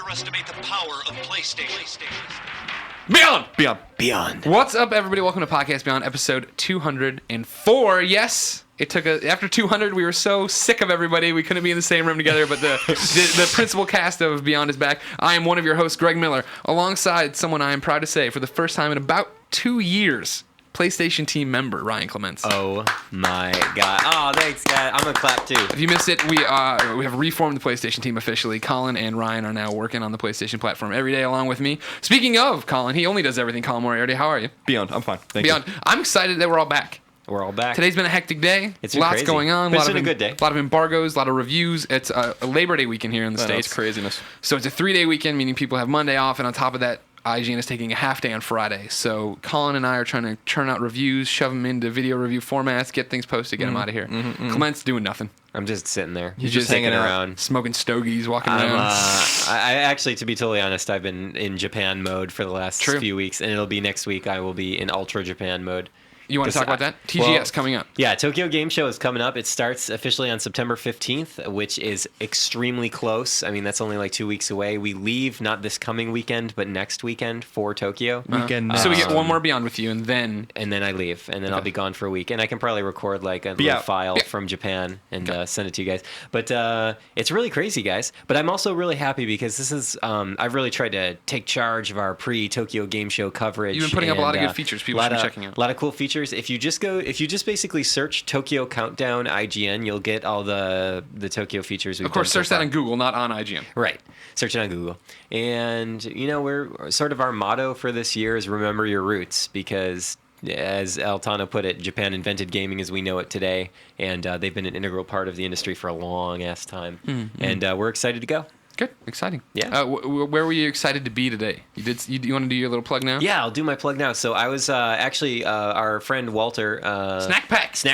underestimate the power of PlayStation. Beyond. What's up, everybody? Welcome to Podcast Beyond, episode 204. Yes, it took after 200, we were so sick of everybody, we couldn't be in the same room together, but the principal cast of Beyond is back. I am one of your hosts, Greg Miller, alongside someone I am proud to say, for the first time in about 2 years, PlayStation team member, Ryan Clements. Oh my god. Oh, thanks, guys. I'm gonna clap too. If you missed it, we have reformed the PlayStation team officially. Colin and Ryan are now working on the PlayStation platform every day along with me. Speaking of Colin, he only does everything. Colin Moriarty, how are you? Beyond, I'm fine. Thank you. I'm excited that we're all back. We're all back. Today's been a hectic day. It's been lots crazy. going on. But it's been a good day. A lot of embargoes, a lot of reviews. It's a Labor Day weekend here in the States. It's craziness. So it's a 3-day weekend, meaning people have Monday off, and on top of that, IGN is taking a half day on Friday. So Colin and I are trying to churn out reviews, shove them into video review formats, get things posted, get them out of here. Clement's doing nothing. I'm just sitting there. He's just hanging hanging around. Smoking stogies, walking around. I actually, to be totally honest, I've been in Japan mode for the last few weeks, and it'll be next week I will be in Ultra Japan mode. You want to talk about that? TGS coming up. Yeah, Tokyo Game Show is coming up. It starts officially on September 15th, which is extremely close. I mean, that's only like 2 weeks away. We leave not this coming weekend, but next weekend for Tokyo. So we get one more Beyond with you, and then I leave, and then I'll be gone for a week. And I can probably record like a little file from Japan and send it to you guys. But it's really crazy, guys. But I'm also really happy because this is I've really tried to take charge of our pre-Tokyo Game Show coverage. You've been putting up a lot of good features. People should be checking out. A lot of cool features. If you just basically search Tokyo Countdown IGN, you'll get all the Tokyo features we've done. Of course, search that on Google, not on IGN. Right. Search it on Google. And, we're sort of our motto for this year is remember your roots, because as Altano put it, Japan invented gaming as we know it today, and they've been an integral part of the industry for a long-ass time. Mm-hmm. And we're excited to go. Good, exciting. Yeah. Where were you excited to be today? You want to do your little plug now? Yeah, I'll do my plug now. So I was actually our friend Walter. Snack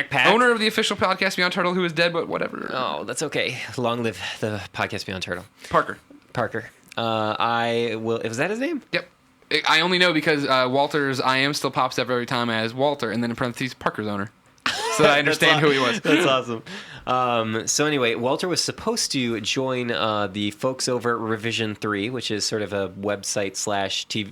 Pack. Owner of the official podcast Beyond Turtle, who is dead, but whatever. Oh, that's okay. Long live the podcast Beyond Turtle. Parker. I will. Was that his name? Yep. I only know because Walter's I am still pops up every time as Walter, and then in parentheses Parker's owner. So I understand who he was. That's awesome. So anyway, Walter was supposed to join the folks over at Revision 3, which is sort of a website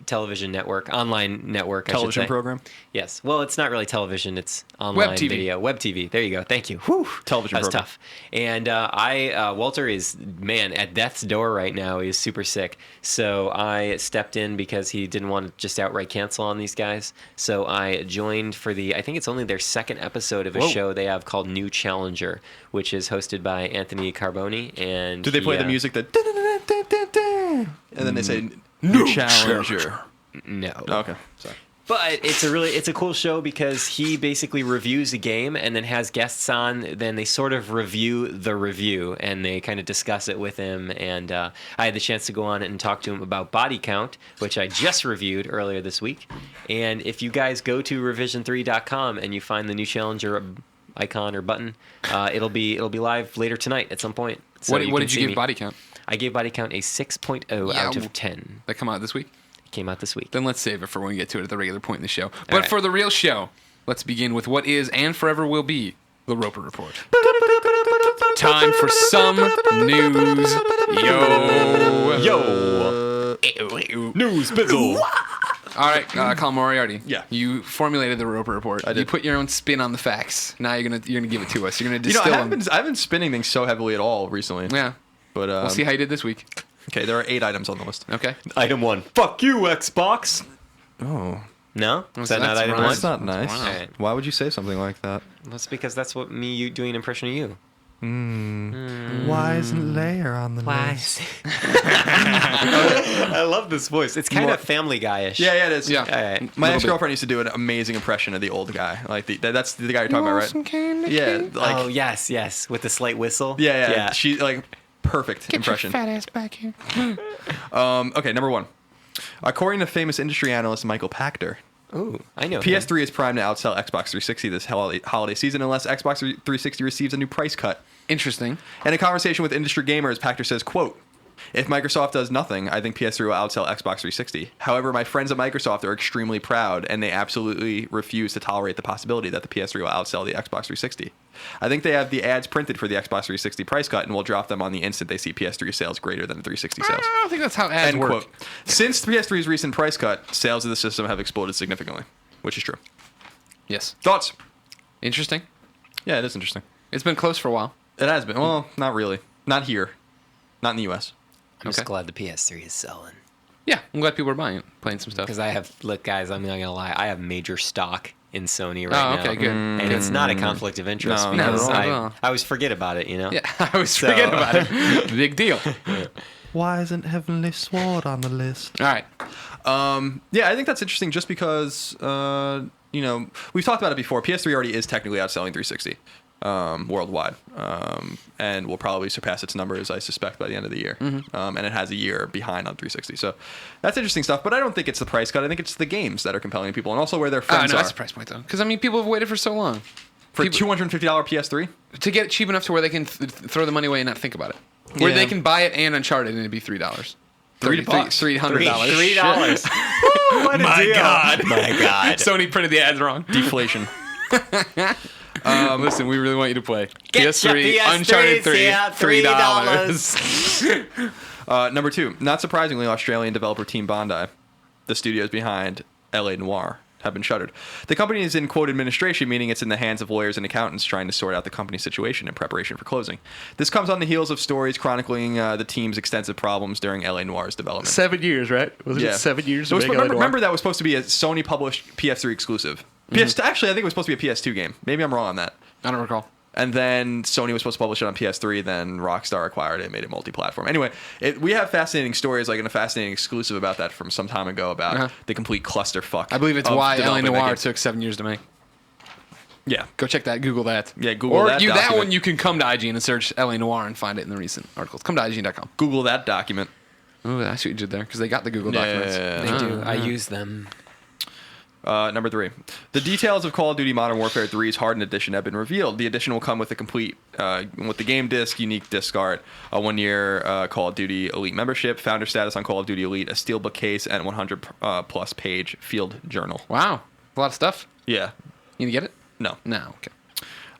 / television network, online network, television program? Yes. Well, it's not really television. It's online Web TV. Video. Web TV. There you go. Thank you. Whew. Television That was program. tough. And Walter is, at death's door right now. He's super sick. So I stepped in because he didn't want to just outright cancel on these guys. So I joined for I think it's only their second episode of a show they have called New Challenger, which is hosted by Anthony Carboni. And do they play the music that and then they say New Challenger? No. Okay, sorry. But it's a cool show because he basically reviews a game and then has guests on. Then they sort of review the review and they kind of discuss it with him. And I had the chance to go on and talk to him about Body Count, which I just reviewed earlier this week. And if you guys go to revision3.com and you find the New Challenger icon or button, it'll be live later tonight at some point. So what did you give Body Count? I gave Body Count a 6.0 out of 10. That come out this week? Came out this week. Then let's save it for when we get to it at the regular point in the show. But for the real show, let's begin with what is and forever will be the Roper Report. Time for some news. Yo. News bizzle. All right, Colin Moriarty. Yeah. You formulated the Roper Report. I did. You put your own spin on the facts. Now you're gonna give it to us. You're gonna distill I haven't been spinning things so heavily at all recently. Yeah. But We'll see how you did this week. Okay, there are 8 items on the list. Okay. Item 1. Fuck you, Xbox. Oh, No? Is that That's not item wrong. 1? that's not nice. Wow. Alright. Why would you say something like that? That's because that's what you doing an impression of you. Why isn't Layer on the list? I love this voice. It's kind of Family Guy-ish. Yeah, it is. Yeah. All right. My Little ex-girlfriend used to do an amazing impression of the old guy. Like that's the guy you're talking about, right? Yeah. Like, Oh, yes. With the slight whistle. yeah. She like perfect impression. Fat ass back here. Okay, number 1. According to famous industry analyst Michael Pachter, Ooh, I know. PS3 is primed to outsell Xbox 360 this holiday season unless Xbox 360 receives a new price cut. Interesting. In a conversation with industry gamers, Pachter says, quote, If Microsoft does nothing, I think PS3 will outsell Xbox 360. However, my friends at Microsoft are extremely proud, and they absolutely refuse to tolerate the possibility that the PS3 will outsell the Xbox 360. I think they have the ads printed for the Xbox 360 price cut and will drop them on the instant they see PS3 sales greater than 360 sales. I don't think that's how ads End work. quote. Since PS3's recent price cut, sales of the system have exploded significantly, which is true. Yes. Thoughts? Interesting. Yeah, it is interesting. It's been close for a while. It has been. Well, not really. Not here. Not in the U.S. I'm just Okay. glad the PS3 is selling. Yeah, I'm glad people are buying it, playing some stuff. Because look, guys, I'm not going to lie, I have major stock in Sony right now. Oh, okay, good. And it's not a conflict of interest No, because not at all. I always forget about it, you know? Yeah, I always forget about it. Big deal. Why isn't Heavenly Sword on the list? All right. Yeah, I think that's interesting just because, we've talked about it before. PS3 already is technically outselling 360 worldwide, and will probably surpass its numbers, I suspect, by the end of the year. And it has a year behind on 360. So that's interesting stuff, but I don't think it's the price cut. I think it's the games that are compelling people and also where their Oh, friends no, are. that's the price point, though. Because, I mean, people have waited for so long. For people- $250 PS3? To get it cheap enough to where they can throw the money away and not think about it. Where Yeah. they can buy it and Uncharted and it'd be $3. $3. $300. $3. What a My deal. God. My God. Sony printed the ads wrong. Deflation. Listen, we really want you to play. Get PS3, your PS3s Uncharted 3, here, $3. Number 2, not surprisingly, Australian developer Team Bondi, the studios behind LA Noire, have been shuttered. The company is in, quote, administration, meaning it's in the hands of lawyers and accountants trying to sort out the company's situation in preparation for closing. This comes on the heels of stories chronicling the team's extensive problems during LA Noire's development. 7 years, right? Wasn't it 7 years? It was, remember that was supposed to be a Sony-published PS3 exclusive. Actually, I think it was supposed to be a PS2 game. Maybe I'm wrong on that. I don't recall. And then Sony was supposed to publish it on PS3. Then Rockstar acquired it and made it multi-platform. Anyway, we have fascinating stories, like in a fascinating exclusive about that from some time ago about the complete clusterfuck. I believe it's of why LA developing that Noire game. took 7 years to make. Yeah. Go check that. Google that. Yeah, Google or that that document. one you can come to IGN and search LA Noire and find it in the recent articles. Come to IGN.com. Google that document. Oh, that's what you did there because they got the Google documents. Yeah. They do. I use them. Number 3. The details of Call of Duty Modern Warfare 3's Hardened Edition have been revealed. The edition will come with a complete, with the game disc, unique disc art, a 1-year Call of Duty Elite membership, founder status on Call of Duty Elite, a steelbook case, and 100 plus page field journal. Wow. A lot of stuff. Yeah. You gonna get it? No. No. Okay.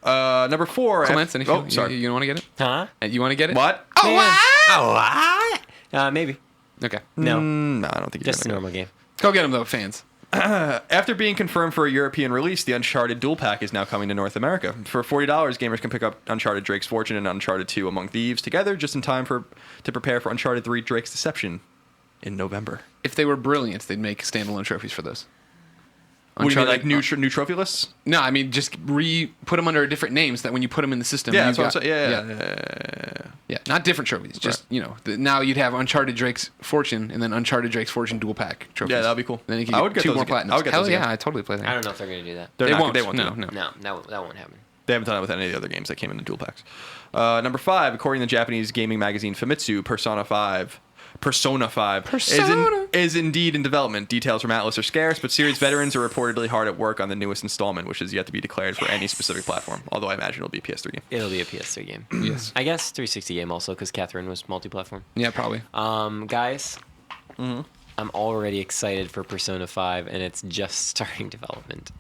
Number 4. Clements, anything? sorry. You don't want to get it? Huh? You want to get it? What? Oh, what? Oh, what? Maybe. Okay. No. No, I don't think you're Just a gonna normal game. Go get them, though, fans. After being confirmed for a European release, the Uncharted Dual Pack is now coming to North America. For $40, gamers can pick up Uncharted Drake's Fortune and Uncharted 2 Among Thieves together just in time to prepare for Uncharted 3 Drake's Deception in November. If they were brilliant, they'd make standalone trophies for those. What do you mean, like Uncharted- new trophy lists? No, I mean just put them under different names that when you put them in the system. Yeah, you've that's what I'm got- saying. Yeah, not different trophies. Just now you'd have Uncharted Drake's Fortune and then Uncharted Drake's Fortune dual pack trophies. Yeah, that'd be cool. Then you can I get would get 2 those more again. platinums. I would get Hell those yeah, again. I totally play that. I don't know if they're going to do that. They won't. They won't. No, do it. no. No, that won't happen. They haven't done it with any of the other games that came in the dual packs. Number 5, according to Japanese gaming magazine Famitsu, Persona 5 is indeed in development. Details from Atlas are scarce, but series veterans are reportedly hard at work on the newest installment, which is yet to be declared for any specific platform. Although I imagine it'll be a PS3 game. It'll be a PS3 game. Yes. I guess 360 game also because Catherine was multi-platform. Yeah, probably. Guys, I'm already excited for Persona 5, and it's just starting development.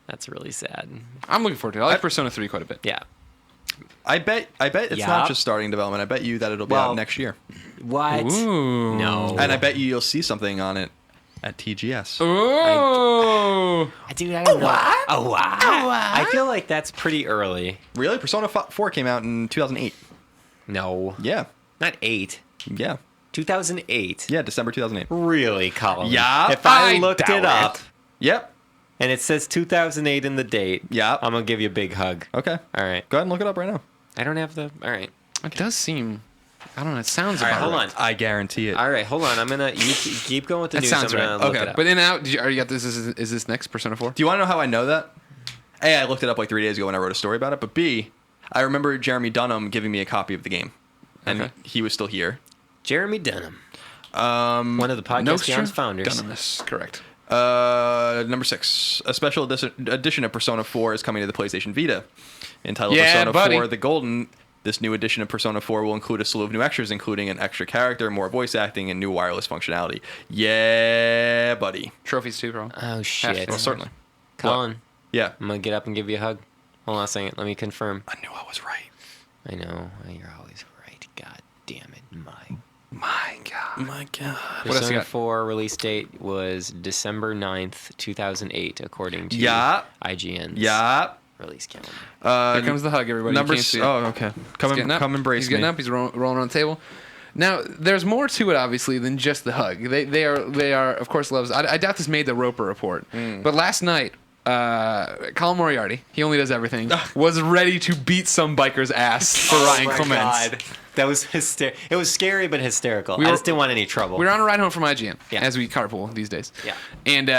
That's really sad. I'm looking forward to it. I like Persona 3 quite a bit. Yeah. I bet it's Yeah. not just starting development. I bet you that it'll be out next year. What? Ooh. No. And I bet you'll see something on it at TGS. Oh. Dude, I don't know. Oh, what? I feel like that's pretty early. Really? Persona 4 came out in 2008. No. Yeah. Not 8. Yeah. 2008. Yeah, December 2008. Really, Colin? Yeah, If I I looked doubt it up Yep. and it says 2008 in the date, Yeah. I'm going to give you a big hug. Okay. All right. Go ahead and look it up right now. I don't have the... All right. It does seem... I don't know. It sounds All right, about hold right. on. I guarantee it. All right, hold on. I'm going to... You keep going with the That news. sounds I'm right. gonna look Okay, it up. But in and out, already got this? Is this next Persona 4? Do you want to know how I know that? A, I looked it up like 3 days ago when I wrote a story about it. But B, I remember Jeremy Dunham giving me a copy of the game. And Okay. he was still here. Jeremy Dunham. One of the Podcast Beyond's founders. Dunamis, correct. Number 6. A special edition of Persona 4 is coming to the PlayStation Vita. Entitled Yeah, Persona buddy. 4 The Golden This new edition of Persona 4 will include a slew of new extras, including an extra character, more voice acting, and new wireless functionality. Yeah, buddy. Trophies too, bro. Oh, shit. Well, certainly. Colin, Yeah. I'm going to get up and give you a hug. Hold on a second. Let me confirm. I knew I was right. I know. You're always right. God damn it. My God. My God. What else you Persona got? 4 release date was December 9th, 2008, according to Yeah. IGN's Yeah. release calendar. Here comes the hug, everybody. Number You can't see it. okay. He's getting up. Come embrace He's getting me. up. He's rolling on the table. Now, there's more to it, obviously, than just the hug. They are of course, loves. I doubt this made the Roper report. But last night, Colin Moriarty, he only does everything, was ready to beat some biker's ass for Ryan Clements. God. That was It was scary but hysterical. We I were- just didn't want any trouble. We were on a ride home from IGN, Yeah. as we carpool these days. Yeah. And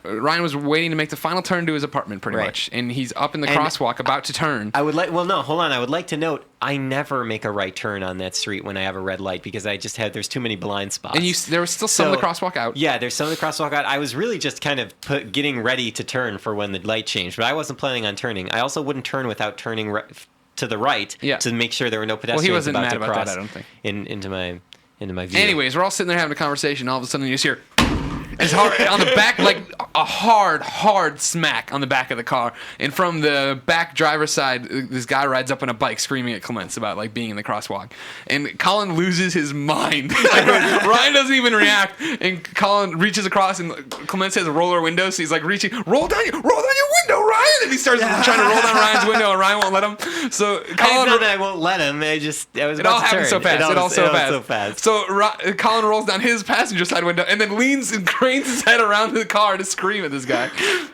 Ryan was waiting to make the final turn to his apartment, pretty Right. much. And he's up in the And crosswalk, about to turn. I would like. Well, no, hold on. I would like to note I never make a right turn on that street when I have a red light because I just had there's too many blind spots. And there was still some of the So, crosswalk out. Yeah, there's some of the crosswalk out. I was really just kind of getting ready to turn for when the light changed, but I wasn't planning on turning. I also wouldn't turn without turning to the right Yeah. to make sure there were no pedestrians wasn't about mad to about cross that, I don't think. into my view. Anyways, we're all sitting there having a conversation. All of a sudden, you just hear it's hard on the back, like a hard smack on the back of the car. And from the back driver's side, this guy rides up on a bike, screaming at Clements about like being in the crosswalk. And Colin loses his mind. Ryan doesn't even react, and Colin reaches across, and Clements has roller windows, so he's like reaching, roll down your window, Ryan. And he starts trying to roll down Ryan's window, and Ryan won't let him. So It's Colin. not that I won't let him. I was It about all to happens so turn. fast. It all so fast. So So Colin rolls down his passenger side window and then leans and cranes his head around the car to scream at this guy.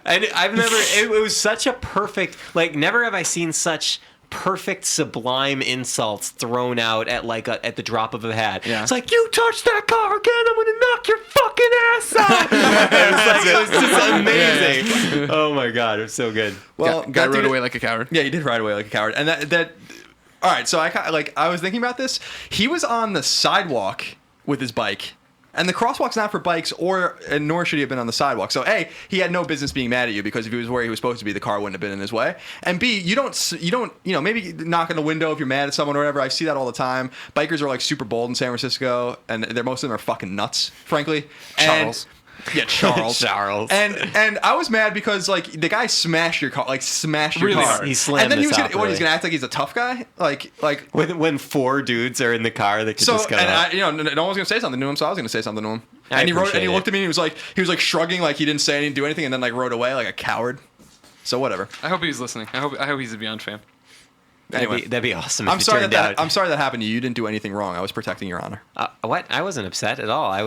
I've never. It was such a perfect. Like never have I seen such perfect sublime insults thrown out at the drop of a hat. Yeah. It's like, you touch that car again, I'm gonna knock your fucking ass out. It was just amazing. Oh my god, it was so good. Well, guy that rode dude- away like a coward. Yeah, he did ride away like a coward. And that all right, so I was thinking about this. He was on the sidewalk with his bike. And the crosswalk's not for bikes, and nor should he have been on the sidewalk. So A, he had no business being mad at you because if he was where he was supposed to be, the car wouldn't have been in his way. And B, you don't, maybe knock on the window if you're mad at someone or whatever. I see that all the time. Bikers are like super bold in San Francisco, and most of them are fucking nuts, frankly. Charles. Yeah, Charles. Charles. And I was mad because like the guy smashed your car, Really? car. He slammed and then the he was top, gonna, he's really. gonna act like he's a tough guy, like. When four dudes are in the car, they could So just go. and no one was gonna say something to him, so I was gonna say something to him. I And he appreciate looked it. at me and he was like shrugging, like he didn't say anything, do anything, and then like rode away like a coward. So whatever. I hope he was listening. I hope he's a Beyond fan. Anyway, That'd be awesome. If I'm it sorry turned that out. I'm sorry that happened to you. You didn't do anything wrong. I was protecting your honor. What? I wasn't upset at all. I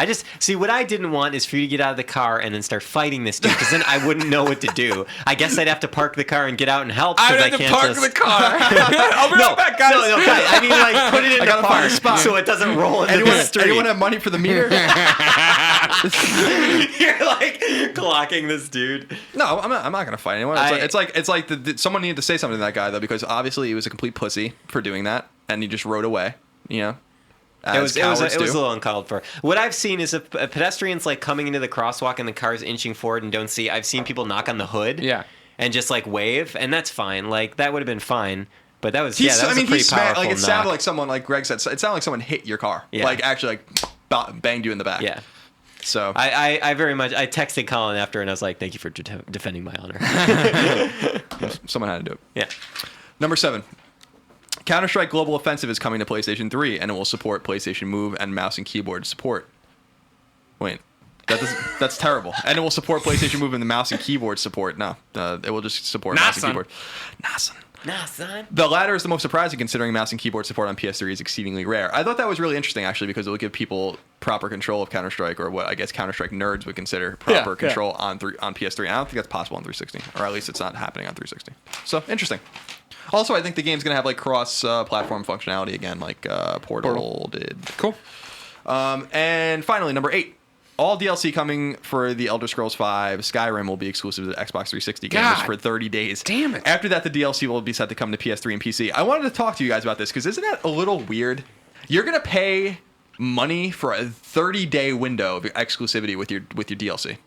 just see what I didn't want is for you to get out of the car and then start fighting this dude because then I wouldn't know what to do. I guess I'd have to park the car and get out and help. I 'cause would have to can't park just... the car. I'll be right back, guys. No, guys. I mean, like, put it in I the gotta find a park spot. so it doesn't roll into Anyone, the street. anyone have money for the meter? You're like clocking this dude. No, I'm not gonna fight anyone. It's like someone needed to say something to that guy though because obviously he was a complete pussy for doing that and he just rode away. You know. It was a little uncalled for. What I've seen is if a pedestrian's like coming into the crosswalk and the car's inching forward and don't see. I've seen people knock on the hood. Yeah. And just like wave, and that's fine. Like that would have been fine. But that was a pretty powerful like it sounded knock. like someone, like Greg said, it sounded like someone hit your car. Yeah. Like actually like banged you in the back. Yeah. So I very much I texted Colin after and I was like, thank you for defending my honor. someone had to do it. Yeah. Number 7. Counter-Strike Global Offensive is coming to PlayStation 3 and it will support PlayStation Move and mouse and keyboard support. Wait. That's terrible. And it will support PlayStation Move and the mouse and keyboard support. No, it will just support mouse and keyboard. Nah, son. The latter is the most surprising considering mouse and keyboard support on PS3 is exceedingly rare. I thought that was really interesting actually because it will give people proper control of Counter-Strike or what I guess Counter-Strike nerds would consider proper control on PS3. I don't think that's possible on 360 or at least it's not happening on 360. So, interesting. Also, I think the game's going to have like cross-platform functionality again like Portal did. Cool. And finally, number 8. All DLC coming for The Elder Scrolls V Skyrim will be exclusive to the Xbox 360 games God. for 30 days. Damn it. After that, the DLC will be set to come to PS3 and PC. I wanted to talk to you guys about this because isn't that a little weird? You're going to pay money for a 30-day window of exclusivity with your DLC.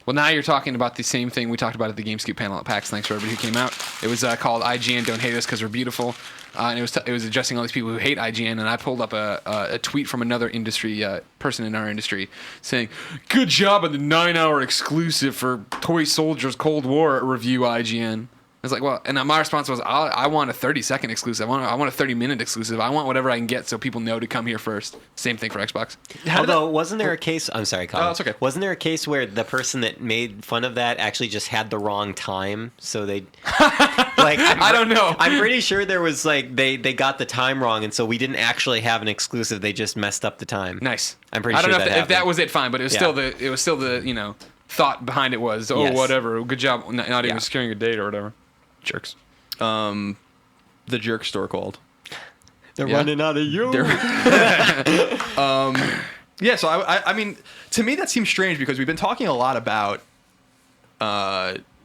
Well, now you're talking about the same thing we talked about at the GameScoop panel at PAX. Thanks for everybody who came out. It was called IGN Don't Hate Us Because We're Beautiful. and it was addressing all these people who hate IGN, and I pulled up a tweet from another industry person in our industry saying, "Good job on the 9-hour exclusive for Toy Soldiers Cold War review, IGN." It's like, well, and my response was, I want a 30-second exclusive. I want a 30-minute exclusive. I want whatever I can get so people know to come here first. Same thing for Xbox. Although, wasn't there a case? I'm sorry, Colin. Oh, it's okay. Wasn't there a case where the person that made fun of that actually just had the wrong time? So they, like, I don't know. I'm pretty sure there was like they got the time wrong, and so we didn't actually have an exclusive. They just messed up the time. Nice. I'm pretty I don't sure know that if that was it. Fine, but it was Yeah. still the thought behind it was Yes. whatever. Good job, not even Yeah. securing a date or whatever. Jerks. The Jerk store called. They're Yeah. running out of you. Yeah, so I mean, to me that seems strange because we've been talking a lot about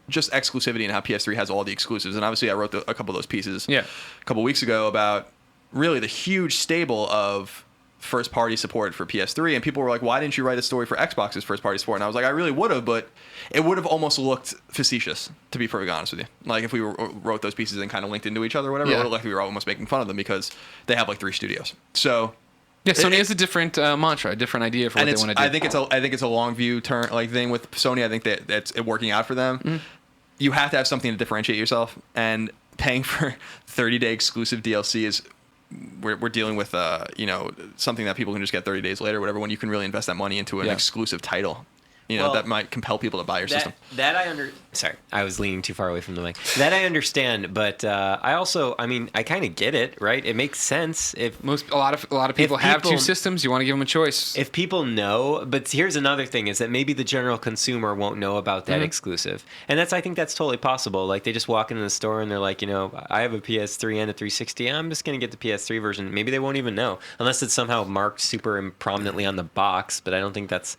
just exclusivity and how PS3 has all the exclusives, and obviously I wrote a couple of those pieces a couple weeks ago about really the huge stable of first-party support for PS3, and people were like, why didn't you write a story for Xbox's first-party support? And I was like, I really would have, but it would have almost looked facetious, to be perfectly honest with you. Like, if we wrote those pieces and kind of linked into each other or whatever, it would look like we were almost making fun of them because they have, like, 3 studios. So... Yeah, Sony has a different mantra, a different idea for what they want to do. I think it's a long view turn like thing with Sony. I think that it's working out for them. Mm-hmm. You have to have something to differentiate yourself, and paying for 30-day exclusive DLC is we're dealing with something that people can just get 30 days later, or whatever. When you can really invest that money into an exclusive title, Well, that might compel people to buy your system. Sorry, I was leaning too far away from the mic. That I understand, but I kind of get it, right? It makes sense if a lot of people have 2 systems. You want to give them a choice. If people know, but here's another thing is that maybe the general consumer won't know about that exclusive. And I think that's totally possible. Like they just walk into the store and they're like, I have a PS3 and a 360. I'm just going to get the PS3 version. Maybe they won't even know unless it's somehow marked super prominently on the box, but I don't think it's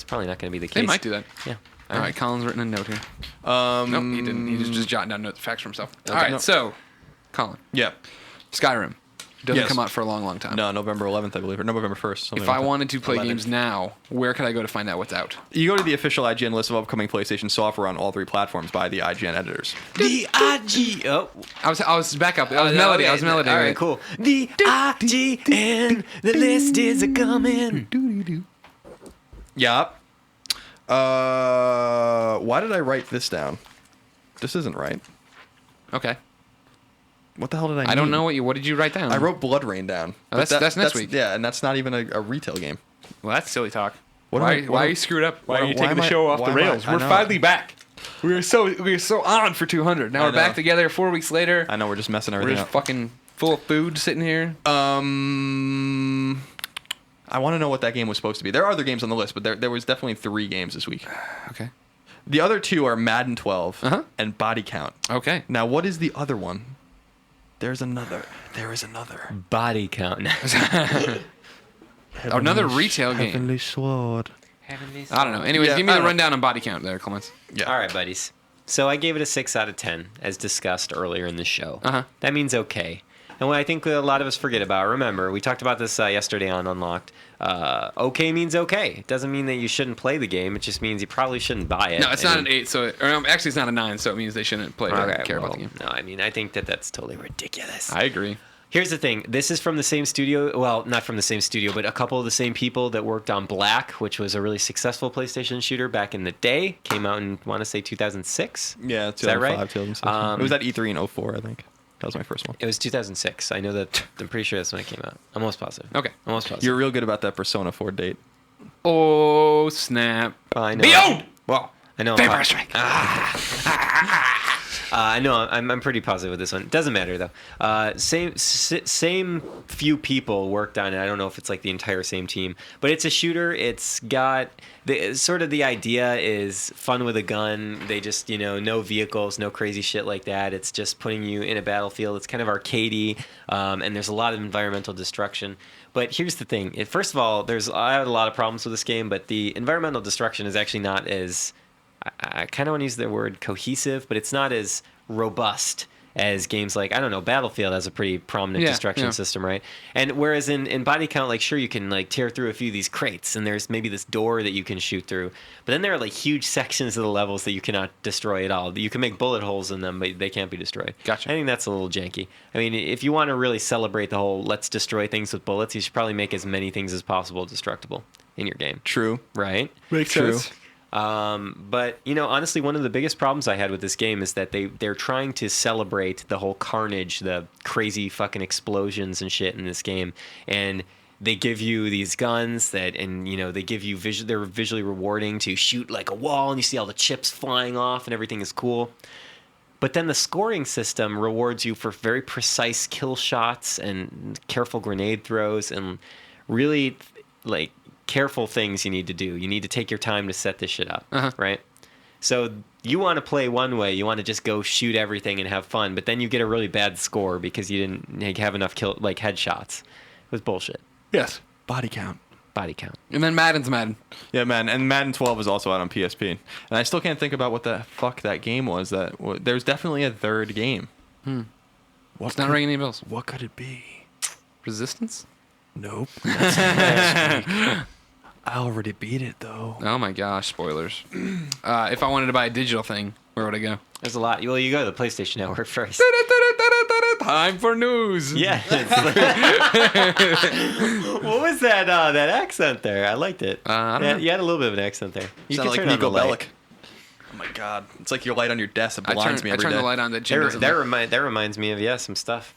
probably not going to be the case. They might do that. Yeah. All right, Colin's written a note here. Nope, he didn't. He just jotting down facts for himself. All right, so, Colin. Yeah. Skyrim. Doesn't Yes. come out for a long, long time. No, November 11th, I believe, or November 1st. If I wanted to play 11th. games now, where could I go to find out what's out? You go to the official IGN list of upcoming PlayStation software on all 3 platforms by the IGN editors. The IG. Oh, I was back up. I was melody. okay. I was melody. All right, cool. The IGN. The list is a coming. Yup. Why did I write this down? This isn't right. Okay. What the hell did I I don't mean? know what did you write down? I wrote Blood Rain down. Oh, But that's next week. Yeah, and that's not even a retail game. Well, that's silly talk. What Why am I- what are am- you screwed up? Why are you why taking am the I- show off why the am I- rails? I We're know. finally back. We were so on for 200. Now I we're back know. together 4 weeks later. I know we're just messing We're everything just up. fucking full of food sitting here. I want to know what that game was supposed to be. There are other games on the list, but there was definitely 3 games this week. Okay. The other 2 are Madden 12 and Body Count. Okay. Now, what is the other one? There is another. Body count. Another retail game. Heavenly Sword. I don't know. Anyways, Yeah, give me I the don't know. rundown on body count there, Clements. Yeah. All right, buddies. So I gave it a 6 out of 10, as discussed earlier in the show. Uh-huh. That means okay. And what I think a lot of us forget about, remember, we talked about this yesterday on Unlocked. Okay means okay. It doesn't mean that you shouldn't play the game. It just means you probably shouldn't buy it. No, it's not an 8. Actually, it's not a 9. So it means they shouldn't play. Okay, Care about the game. No, I think that's totally ridiculous. I agree. Here's the thing. This is from the same studio. Well, not from the same studio, but a couple of the same people that worked on Black, which was a really successful PlayStation shooter back in the day. Came out in, I want to say, 2006. Yeah, Is that right? 2005, 2006. Um, It was at E3 in 04, I think. That was my first one. It was 2006. I know that. I'm pretty sure that's when it came out. I'm almost positive. Okay. Almost positive. You're real good about that Persona 4 date. Oh, snap. I know. Be owned! Well, I know. Vampire Strike. I know. I'm pretty positive with this one. Doesn't matter though. Same few people worked on it. I don't know if it's like the entire same team, but it's a shooter. It's got the idea is fun with a gun. They just no vehicles, no crazy shit like that. It's just putting you in a battlefield. It's kind of arcadey, and there's a lot of environmental destruction. But here's the thing. First of all, I had a lot of problems with this game, but the environmental destruction is actually not as I kind of want to use the word cohesive, but it's not as robust as games like, I don't know, Battlefield has a pretty prominent destruction system, right? And whereas in Body Count, like, sure, you can like tear through a few of these crates and there's maybe this door that you can shoot through, but then there are like huge sections of the levels that you cannot destroy at all. You can make bullet holes in them, but they can't be destroyed. Gotcha. I think that's a little janky. I mean, if you want to really celebrate the whole let's destroy things with bullets, you should probably make as many things as possible destructible in your game. True. Right? Makes True. sense. But, you know, honestly, one of the biggest problems I had with this game is that they're trying to celebrate the whole carnage, the crazy fucking explosions and shit in this game. And they give you these guns and, you know, they give you they're visually rewarding to shoot like a wall and you see all the chips flying off and everything is cool. But then the scoring system rewards you for very precise kill shots and careful grenade throws and really, like, careful things you need to do. You need to take your time to set this shit up, right? So you want to play one way, you want to just go shoot everything and have fun, but then you get a really bad score because you didn't have enough headshots. It was bullshit. Yes. Body count. Body count. And then Madden's Madden. Yeah, man. And Madden 12 is also out on PSP. And I still can't think about what the fuck that game was. There's definitely a third game. It's not ringing any bells. What could it be? Resistance? Nope. That's last week. I already beat it, though. Oh my gosh, spoilers. If I wanted to buy a digital thing, where would I go? There's a lot. Well, you go to the PlayStation Network first. Time for news. Yeah. What was that accent there? I liked it. I don't know. You had a little bit of an accent there. You Sound can like turn on Nico the light. Bellic. Oh my god. It's like your light on your desk. It I blinds me every turn day. the light on that Jim doesn't That like. reminds me of some stuff.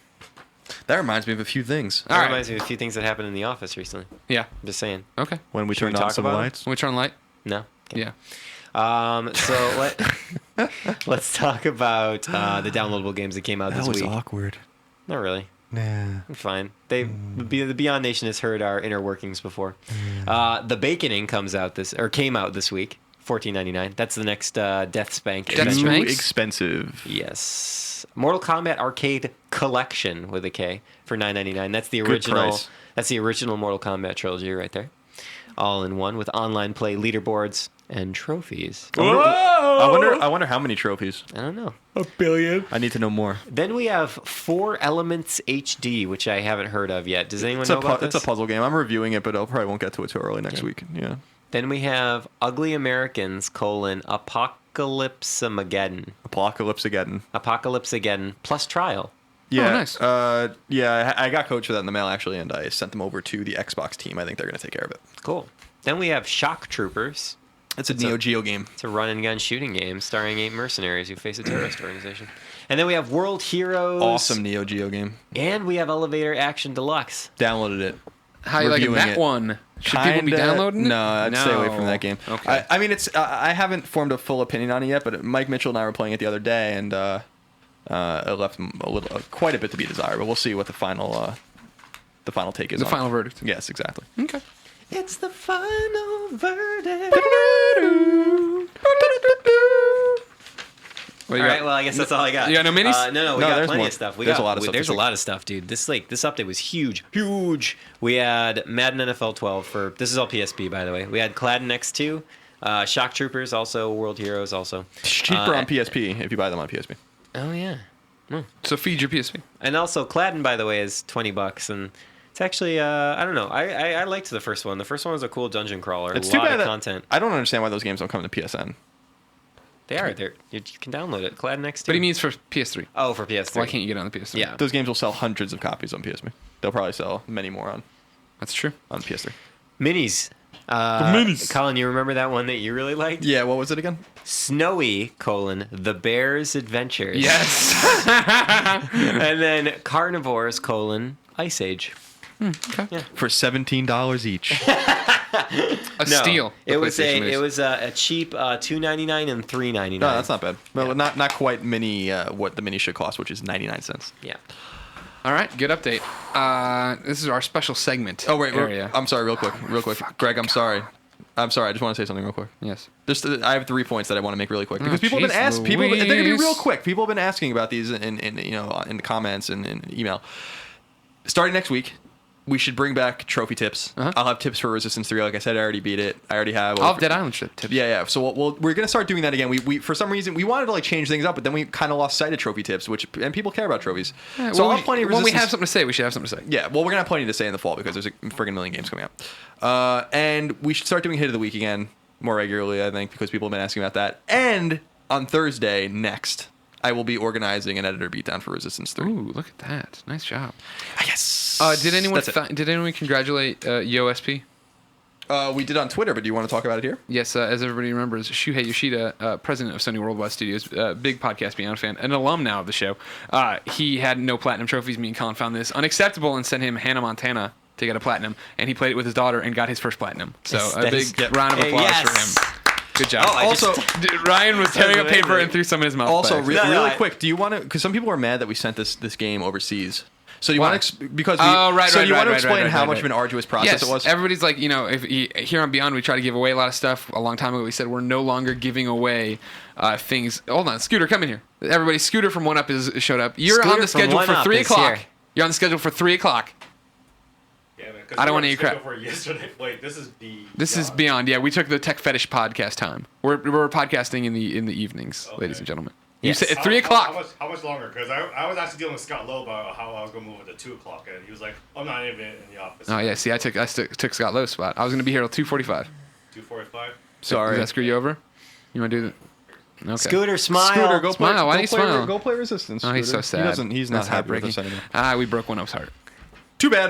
That reminds me of a few things. That All right. reminds me of a few things that happened in the office recently. Yeah. I'm just saying. Okay. When we Should we turned on talk some about it? lights. Can we turn the light? No. Okay. Yeah. So let's talk about the downloadable games that came out this week. awkward. Not really. Nah. I'm fine. The Beyond Nation has heard our inner workings before. The Baconing came out this week. $14.99. That's the next Death Spank. Death adventure. Spank? Too expensive. Yes. Mortal Kombat Arcade Collection with a K for $9.99. That's the original. price. That's the original Mortal Kombat trilogy right there, all in one with online play, leaderboards, and trophies. I wonder how many trophies. I don't know. A billion. I need to know more. Then we have 4 Elements HD, which I haven't heard of yet. Does anyone know about this? It's a puzzle game. I'm reviewing it, but I probably won't get to it too early next week. Yeah. Then we have Ugly Americans, Apocalypse-Amageddon. Apocalypse-Again plus trial. Yeah. nice. Yeah, I got codes for that in the mail, actually, and I sent them over to the Xbox team. I think they're going to take care of it. Cool. Then we have Shock Troopers. It's a Neo Geo game. It's a run-and-gun shooting game starring 8 mercenaries who face a terrorist organization. And then we have World Heroes. Awesome Neo Geo game. And we have Elevator Action Deluxe. Downloaded it. How you liking Reviewing that it. one? Should people be downloading it? No, I'd stay away from that game. Okay. I mean, I haven't formed a full opinion on it yet, but Mike Mitchell and I were playing it the other day, and it left quite a bit to be desired. But we'll see what the final take is. The on final it. verdict. Yes, exactly. Okay. It's the final verdict. What All you right, got? well, I guess that's all I got. You got no minis? No, we No, got there's plenty more. of stuff. There's a lot of stuff There's this a lot of stuff, dude. This update was huge. We had Madden NFL 12 this is all PSP, by the way. We had Cladden X2, Shock Troopers, also World Heroes, also. It's cheaper on PSP if you buy them on PSP. Oh yeah. So feed your PSP. And also Cladden, by the way, is $20, and it's actually I don't know. I liked the first one. The first one was a cool dungeon crawler. It's a too lot bad of that content. I don't understand why those games don't come to PSN. They are there. You can download it. Cladden X2. But he means for PS3. Oh, for PS3. Why can't you get it on the PS3? Yeah. Those games will sell hundreds of copies on PSP. They'll probably sell many more on That's true. PS3. Minis. minis. Colin, you remember that one that you really liked? Yeah, what was it again? Snowy, The Bear's Adventures. Yes. And then Carnivores, Ice Age. Okay. For $17 each. A steal. It the was PlayStation minis. it was a cheap $2.99 and $3.99. No, that's not bad. Well, not quite mini what the mini should cost, which is 99 cents. Yeah. All right, good update. This is our special segment. Oh wait, area. I'm sorry, real quick. Greg, I'm sorry. I just want to say something real quick. Yes. I have 3 points that I want to make really quick because people have been jeez asking. They're gonna be Louise. real quick. People have been asking about these in the comments and in email. Starting next week, we should bring back trophy tips. I'll have tips for Resistance 3. Like I said, I already beat it. I already have. I'll have Dead Island tips. Yeah. So we're gonna start doing that again. We for some reason we wanted to like change things up, but then we kind of lost sight of trophy tips, and people care about trophies. Yeah, so well, I'll have plenty of when Resistance. we have something to say, we should have something to say. Yeah. Well, we're gonna have plenty to say in the fall because there's a friggin' million games coming out. And we should start doing Hit of the Week again more regularly, I think, because people have been asking about that. And on Thursday next, I will be organizing an editor beatdown for Resistance 3. Ooh, look at that! Nice job. Yes. Did anyone congratulate YoSP? We did on Twitter, but do you want to talk about it here? Yes, as everybody remembers, Shuhei Yoshida, president of Sony Worldwide Studios, big Podcast Beyond fan, an alum now of the show. He had no platinum trophies. Me and Colin found this unacceptable and sent him Hannah Montana to get a platinum, and he played it with his daughter and got his first platinum. So a big round of applause for him. Good job. Also, Ryan was tearing up paper and threw some in his mouth. Also, really quick, do you want to? Because some people were mad that we sent this game overseas. So you want to because you want to explain how much of an arduous process it was? Everybody's like, here on Beyond we try to give away a lot of stuff. A long time ago we said we're no longer giving away things. Hold on, Scooter, come in here. Everybody, Scooter from 1UP is showed up. You're on the schedule for 3 o'clock. You're on the schedule for 3 o'clock. Yeah, man, I don't want to eat crap. For yesterday. Wait, this is This is Beyond. Yeah, we took the Tech Fetish podcast time. We're podcasting in the evenings, ladies and gentlemen. Yes. You said at 3 o'clock. How much longer? Because I was actually dealing with Scott Lowe about how I was going to move it to 2 o'clock, and he was like, "I'm not even in the office." Oh yeah, see, I took Scott Lowe's spot. I was going to be here till 2:45. 2:45. Sorry. Does that screw you over? You want to do that? Okay. Scooter, smile. Scooter, go Smile. Why do you smile? Go play Resistance. Oh, he's so Scooter. sad. He's not That's happy with us heartbreaking. anymore. We broke 1UP's heart. Too bad.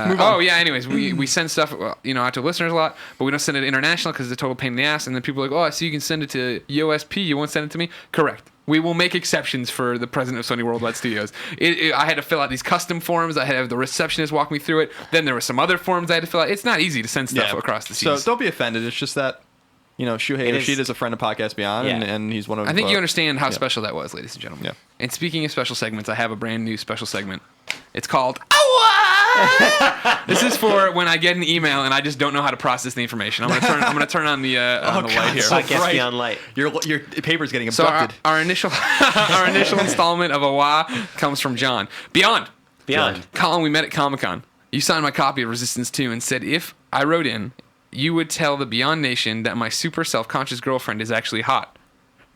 Move on. Oh yeah. Anyways, we send stuff out to listeners a lot, but we don't send it international because it's a total pain in the ass. And then people are like, oh, I see you can send it to YoSP. You won't send it to me? Correct. We will make exceptions for the president of Sony Worldwide Studios. I had to fill out these custom forms. I had to have the receptionist walk me through it. Then there were some other forms I had to fill out. It's not easy to send stuff across the seas. So don't be offended. It's just that, Shuhei Yoshida is a friend of Podcast Beyond, and he's one of. I think you understand how special that was, ladies and gentlemen. Yeah. And speaking of special segments, I have a brand new special segment. It's called This is for when I get an email and I just don't know how to process the information. I'm gonna turn on the light here. Podcast Beyond Light. Your paper's getting So abducted. our initial installment of a wah comes from John. Beyond. Colin, we met at Comic-Con. You signed my copy of Resistance 2 and said if I wrote in, you would tell the Beyond Nation that my super self-conscious girlfriend is actually hot.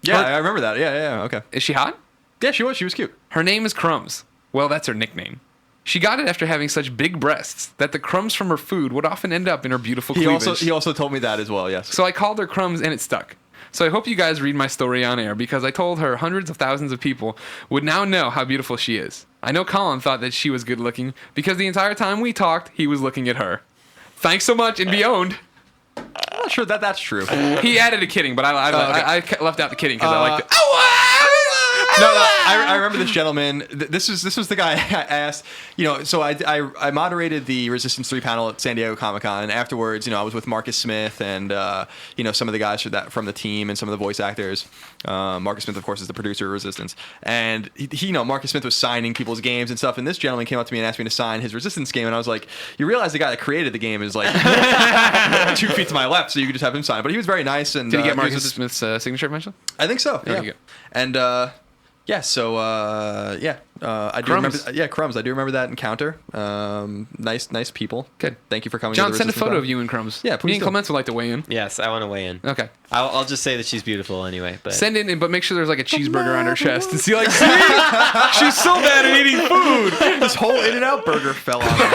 Yeah, I remember that. Yeah, okay. Is she hot? Yeah, she was. She was cute. Her name is Crumbs. Well, that's her nickname. She got it after having such big breasts that the crumbs from her food would often end up in her beautiful cleavage. He also told me that as well, yes. So I called her Crumbs and it stuck. So I hope you guys read my story on air because I told her hundreds of thousands of people would now know how beautiful she is. I know Colin thought that she was good looking because the entire time we talked, he was looking at her. Thanks so much and Beyond. I'm not sure that's true. He added a kidding, but I left out the kidding because I liked it. No, I remember this gentleman. This was the guy I asked. So I moderated the Resistance 3 panel at San Diego Comic-Con, and afterwards, I was with Marcus Smith and some of the guys from the team and some of the voice actors. Marcus Smith, of course, is the producer of Resistance, and he Marcus Smith was signing people's games and stuff. And this gentleman came up to me and asked me to sign his Resistance game, and I was like, you realize the guy that created the game is like 2 feet to my left, so you could just have him sign. But he was very nice. And did he get Marcus Smith's signature eventually? I think so. There yeah. you go. And I do remember. Yeah, Crumbs. I do remember that encounter. Nice people. Good. Thank you for coming. John, to the send a Resistance photo Bar. of you and Crumbs. Yeah, please Me and do. Clements would like to weigh in. Yes, I want to weigh in. Okay. I'll just say that she's beautiful anyway. But Send in, but make sure there's like a cheeseburger on her chest and see like, see, she's so bad at eating food. This whole In-N-Out burger fell on her.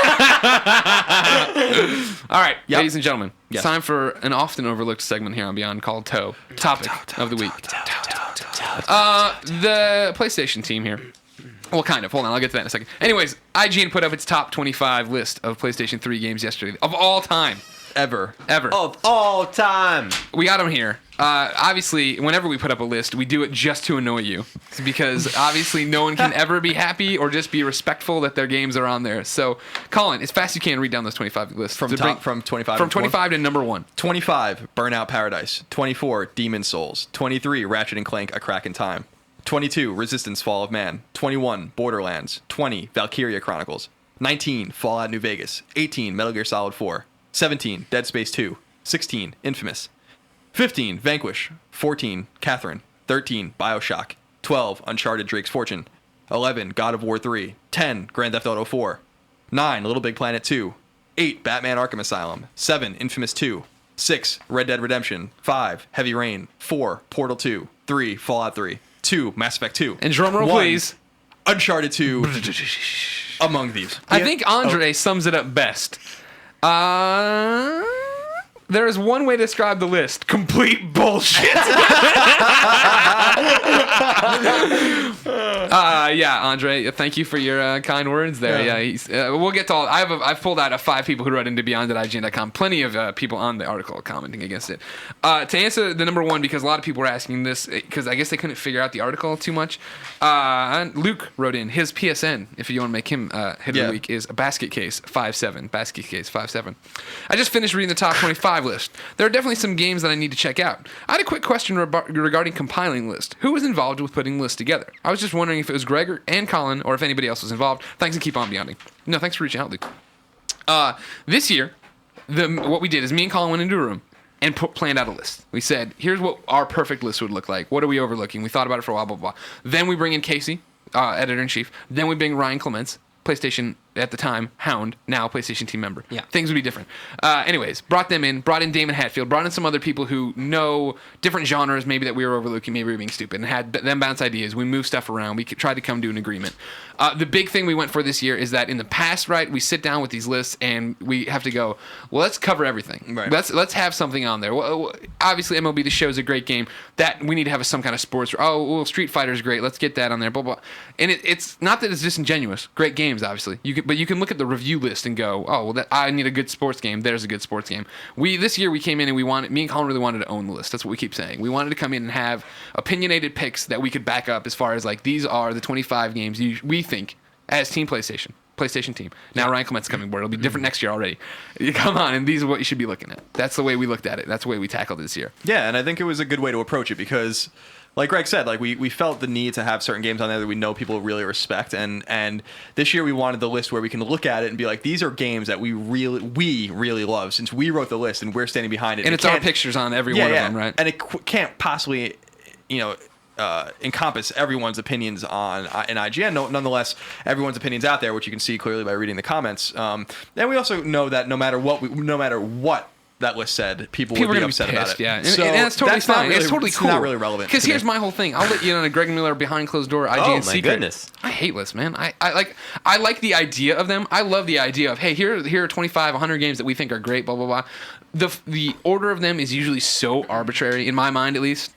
All right, Yep. ladies and gentlemen, Yes. it's time for an often overlooked segment here on Beyond called Toe. Topic of the week. The PlayStation team here. Well, kind of. Hold on, I'll get to that in a second. Anyways, IGN put up its top 25 list of PlayStation 3 games yesterday of all time. Ever. of all time. We got them here. Obviously, whenever we put up a list, we do it just to annoy you. Because obviously no one can ever be happy or just be respectful that their games are on there. So, Colin, as fast as you can, read down those 25 lists. From 25. From 25 to number 1. 25, Burnout Paradise. 24, Demon Souls. 23, Ratchet and Clank: A Crack in Time. 22, Resistance: Fall of Man. 21, Borderlands. 20, Valkyria Chronicles. 19, Fallout New Vegas. 18, Metal Gear Solid 4. 17, Dead Space 2. 16, Infamous. 15, Vanquish. 14, Catherine. 13, Bioshock. 12, Uncharted: Drake's Fortune. 11, God of War 3. 10, Grand Theft Auto 4. 9, Little Big Planet 2. 8, Batman Arkham Asylum. 7, Infamous 2. 6, Red Dead Redemption. 5, Heavy Rain. 4, Portal 2. 3, Fallout 3. 2, Mass Effect 2. And drumroll, 1, please. Uncharted 2. Among these. I think Andre sums it up best. There is one way to describe the list. Complete bullshit. Yeah, Andre, thank you for your kind words there. Yeah, we'll get to all. I've pulled out 5 people who wrote into beyond@ign.com. Plenty of people on the article commenting against it. To answer the number one, because a lot of people were asking this, because I guess they couldn't figure out the article too much. Luke wrote in his PSN, if you want to make him hit of the week, is a basket case 5-7. Basket case 5-7. I just finished reading the top 25 list. There are definitely some games that I need to check out. I had a quick question regarding compiling list. Who was involved with putting lists together? I was just wondering if it was Greg and Colin, or if anybody else was involved. Thanks and keep on beyonding. No, thanks for reaching out, Luke. This year, what we did is me and Colin went into a room and planned out a list. We said, here's what our perfect list would look like. What are we overlooking? We thought about it for a while, blah, blah, blah. Then we bring in Casey, editor-in-chief. Then we bring Ryan Clements, PlayStation at the time, Hound, now PlayStation team member. Yeah. Things would be different. Anyways, brought them in, brought in Damon Hatfield, brought in some other people who know different genres maybe that we were overlooking, maybe we were being stupid, and had them bounce ideas. We moved stuff around. We tried to come to an agreement. The big thing we went for this year is that in the past, right, we sit down with these lists and we have to go, well, let's cover everything. Right. Let's have something on there. Well, obviously, MLB The Show is a great game. That we need to have some kind of sports. Oh, well, Street Fighter is great. Let's get that on there. Blah blah. And it's not that it's disingenuous. Great games, obviously. But you can look at the review list and go, oh, well, I need a good sports game. There's a good sports game. This year we came in and me and Colin really wanted to own the list. That's what we keep saying. We wanted to come in and have opinionated picks that we could back up as far as like these are the 25 games we think as Team PlayStation team. Now Ryan Clement's coming board. It'll be different next year already. Come on, and these are what you should be looking at. That's the way we looked at it. That's the way we tackled it this year. Yeah, and I think it was a good way to approach it because, like Greg said, like we felt the need to have certain games on there that we know people really respect, and this year we wanted the list where we can look at it and be like, these are games that we really love since we wrote the list and we're standing behind it. And it's our pictures on every one of them, right? And it can't possibly, encompass everyone's opinions on an IGN. Nonetheless, everyone's opinions out there, which you can see clearly by reading the comments. And we also know that no matter what that list said, people would be upset about it. Yeah, so and that's totally fine. Really, it's totally cool. It's not really relevant. Because here's my whole thing. I'll let you know, Greg Miller behind closed door IGN secret. Goodness. I hate lists, man. I like the idea of them. I love the idea of, hey, here are 25, 100 games that we think are great, blah blah blah. The order of them is usually so arbitrary in my mind, at least.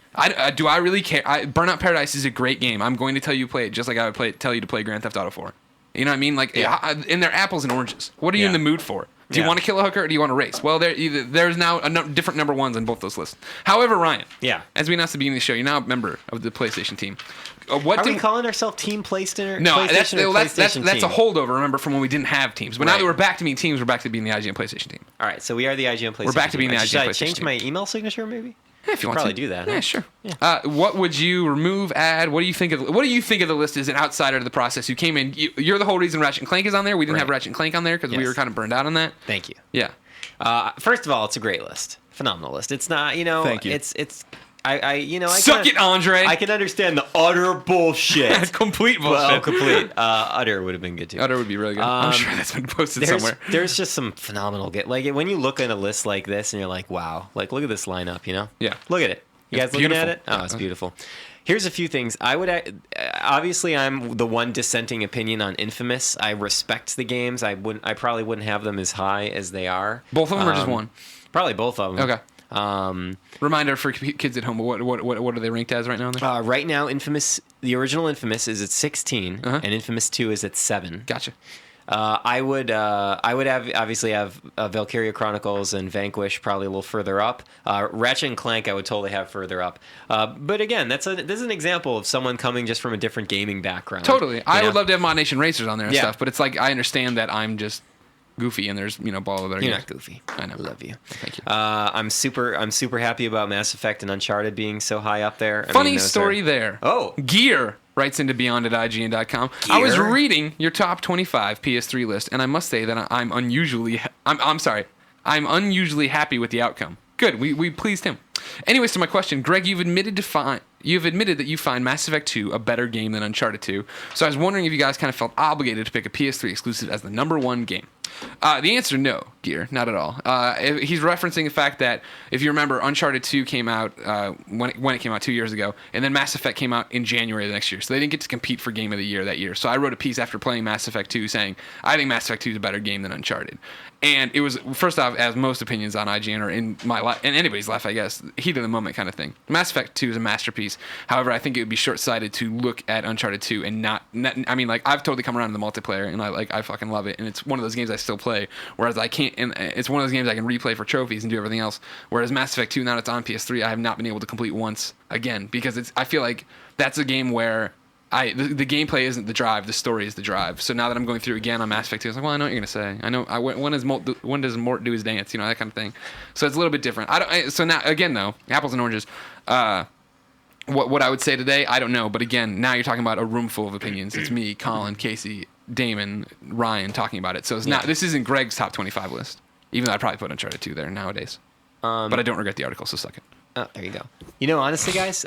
Do I really care? Burnout Paradise is a great game. I'm going to tell you to play it just like I would tell you to play Grand Theft Auto 4. You know what I mean? Like, and they're apples and oranges. What are you in the mood for? Do you want to kill a hooker or do you want to race? Well, there's now different number ones on both those lists. However, Ryan, as we announced at the beginning of the show, you're now a member of the PlayStation team. Are we calling ourselves Team PlayStation? No, that's team? a holdover, remember, from when we didn't have teams. But now that we're back to being teams, we're back to being the IGN PlayStation team. All right, so we are the IGN PlayStation We're back to being the IGN PlayStation team. Should I change my email signature, maybe? Yeah, if you want probably to do that. Yeah, huh? sure. Yeah. What would you remove, add? What do you think of the list as an outsider to the process? You came in. You're the whole reason Ratchet and Clank is on there. We didn't have Ratchet and Clank on there because we were kind of burned out on that. Thank you. Yeah. First of all, it's a great list. Phenomenal list. It's not, Thank you. It's Suck it, Andre. I can understand the utter bullshit. Complete bullshit. Well, complete. Utter would have been good too. Utter would be really good. I'm sure that's been posted somewhere. There's just some phenomenal like when you look at a list like this and you're like, wow, like look at this lineup, Yeah. Look at it. You guys looking at it? Oh, it's beautiful. Here's a few things. Obviously I'm the one dissenting opinion on Infamous. I respect the games. I probably wouldn't have them as high as they are. Both of them or just one? Probably both of them. Okay. Reminder for kids at home, what are they ranked as right now? Right now, the original Infamous is at 16, and Infamous 2 is at 7. Gotcha. I would obviously have Valkyria Chronicles and Vanquish probably a little further up. Ratchet and Clank I would totally have further up. But again, this is an example of someone coming just from a different gaming background. Totally. I would love to have Mod Nation Racers on there and stuff, but it's like I understand that I'm just goofy and there's ball of better You're games. not goofy. I know. I love you. Thank you. I'm super happy about Mass Effect and Uncharted being so high up there. Funny story there. Oh. Gear writes into beyond@ign.com. I was reading your top 25 PS3 list, and I must say that I'm unusually happy with the outcome. Good. We pleased him. Anyways, to my question, Greg, you've admitted that you find Mass Effect 2 a better game than Uncharted 2. So I was wondering if you guys kind of felt obligated to pick a PS3 exclusive as the number one game. The answer, no, Gear, not at all. He's referencing the fact that, if you remember, Uncharted 2 came out when it came out 2 years ago, and then Mass Effect came out in January of the next year. So they didn't get to compete for Game of the Year that year. So I wrote a piece after playing Mass Effect 2 saying, I think Mass Effect 2 is a better game than Uncharted. And it was, first off, as most opinions on IGN or in my life, and anybody's life, I guess, heat of the moment kind of thing. Mass Effect 2 is a masterpiece. However, I think it would be short-sighted to look at Uncharted 2 and not I mean, like, I've totally come around to the multiplayer, and I fucking love it, and it's one of those games I still play, whereas I can't, and it's one of those games I can replay for trophies and do everything else, whereas Mass Effect 2, now that it's on PS3, I have not been able to complete once again, because I feel like that's a game where the gameplay isn't the drive, the story is the drive. So now that I'm going through again on Mass Effect 2, I was like, well, I know what you're gonna say. I know when does Mort do his dance? You know, that kind of thing. So it's a little bit different. So now again though, apples and oranges. What I would say today, I don't know. But again, now you're talking about a room full of opinions. It's me, Colin, Casey, Damon, Ryan talking about it. So it's not. This isn't Greg's top 25 list. Even though I'd probably put Uncharted 2 there nowadays. But I don't regret the article, so suck it. Oh, there you go. You know, honestly, guys,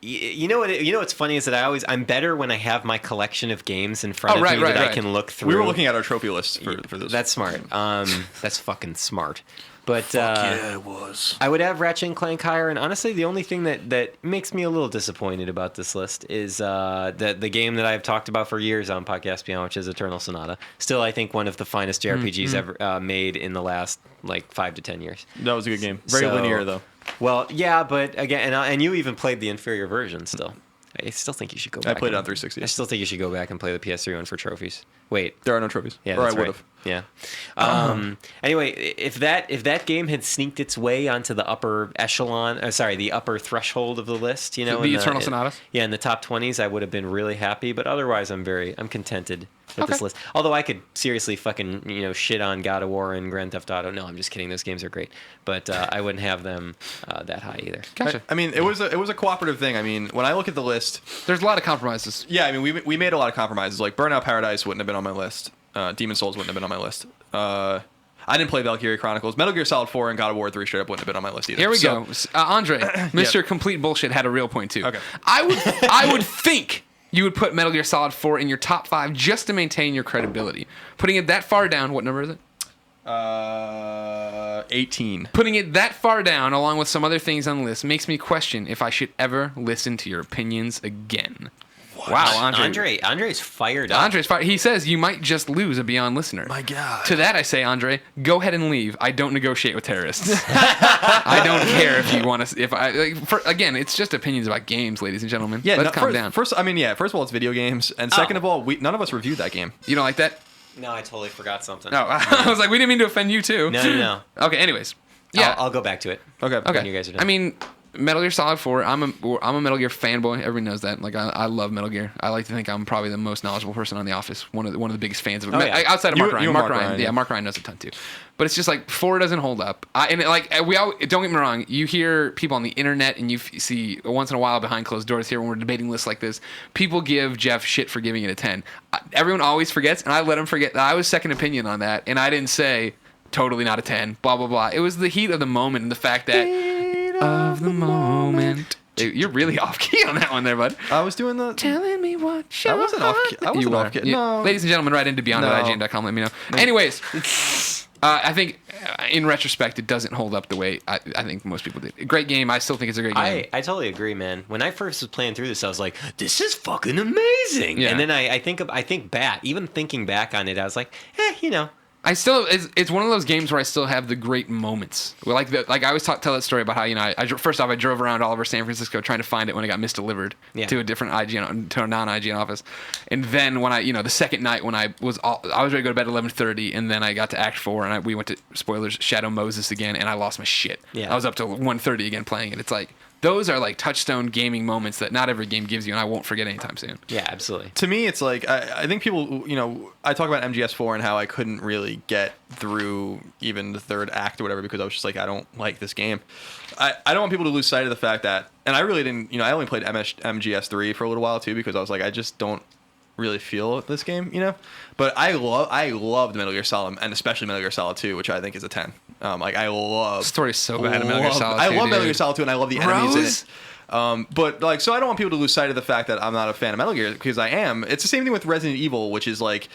you know what's funny is that I'm better when I have my collection of games in front of me that I can look through. We were looking at our trophy list for this. That's smart. That's fucking smart. But yeah, it was. I would have Ratchet and Clank higher, and honestly, the only thing that makes me a little disappointed about this list is the game that I've talked about for years on Podcast Beyond, which is Eternal Sonata. Still, I think one of the finest JRPGs ever made in the last 5 to 10 years. That was a good game. Very linear though. Well, yeah, but again, and you even played the inferior version still. I still think you should go back. I played it on 360. I still think you should go back and play the PS3 one for trophies. Wait. There are no trophies. Yeah, or that's I would right. have. Yeah. Anyway, if that game had sneaked its way onto the upper echelon, the upper threshold of the list, you know, the Eternal Sonatas? Yeah, in the top 20s, I would have been really happy. But otherwise, I'm contented with this list. Although I could seriously fucking, shit on God of War and Grand Theft Auto. No, I'm just kidding. Those games are great. But I wouldn't have them that high either. Gotcha. I mean, it was a cooperative thing. I mean, when I look at the list, there's a lot of compromises. Yeah, I mean, we made a lot of compromises. Like Burnout Paradise wouldn't have been on my list. Demon Souls wouldn't have been on my list. I didn't play Valkyria Chronicles. Metal Gear Solid 4 and God of War 3 straight up wouldn't have been on my list either. Here we go. Andre, Mr. Complete Bullshit had a real point too. Okay. I would think you would put Metal Gear Solid 4 in your top 5 just to maintain your credibility. Putting it that far down, what number is it? 18. Putting it that far down, along with some other things on the list, makes me question if I should ever listen to your opinions again. What? Wow, Andre's fired up. Andre's fired. He says you might just lose a Beyond listener. My God. To that I say, Andre, go ahead and leave. I don't negotiate with terrorists. I don't care if you want to. Again, it's just opinions about games, ladies and gentlemen. Yeah, Let's calm down. First of all, it's video games, and second of all, none of us reviewed that game. You don't like that? No, I totally forgot something. No, I was like, we didn't mean to offend you too. No. Okay. Anyways, yeah, I'll go back to it. Okay. When you guys are done. I mean, Metal Gear Solid 4. I'm a Metal Gear fanboy. Everybody knows that. Like, I love Metal Gear. I like to think I'm probably the most knowledgeable person on The Office. One of the biggest fans of it. Outside of Mark Ryan. Mark Ryan. Yeah, Mark Ryan knows a ton too. But it's just like 4 doesn't hold up. Don't get me wrong. You hear people on the internet, and you see once in a while behind closed doors here when we're debating lists like this. People give Jeff shit for giving it a 10. Everyone always forgets, and I let him forget that I was second opinion on that, and I didn't say totally not a 10. Blah blah blah. It was the heat of the moment and the fact that. Of the moment. Dude, you're really off key on that one there, bud. I was doing the... Telling me what I wasn't off key. I wasn't off key. No. Ladies and gentlemen, write into beyond.ign.com. Let me know. Anyways, I think in retrospect, it doesn't hold up the way I think most people did. Great game. I still think it's a great game. I totally agree, man. When I first was playing through this, I was like, this is fucking amazing. Yeah. And then I think back, even thinking back on it, I was like, It's one of those games where I still have the great moments. Like I always tell that story about how first off I drove around all over San Francisco trying to find it when it got misdelivered to a different IGN to a non-IGN office, and then when the second night when I was ready to go to bed at 11:30, and then I got to Act 4 and we went to spoilers Shadow Moses again, and I lost my shit. Yeah. I was up till 1:30 again playing it. It's like. Those are like touchstone gaming moments that not every game gives you, and I won't forget anytime soon. Yeah, absolutely. To me, it's like I think people, I talk about MGS4 and how I couldn't really get through even the third act or whatever because I was just like, I don't like this game. I don't want people to lose sight of the fact that, and I really didn't, I only played MGS3 for a little while too because I was like, I just don't really feel this game, But I loved Metal Gear Solid, and especially Metal Gear Solid 2, which I think is a 10. Like I love The story's so bad in Metal Gear Solid 2, I love dude. Metal Gear Solid 2, and I love the enemies in Rose? it. But like, so I don't want people to lose sight of the fact that I'm not a fan of Metal Gear, because I am. It's the same thing with Resident Evil, which is like,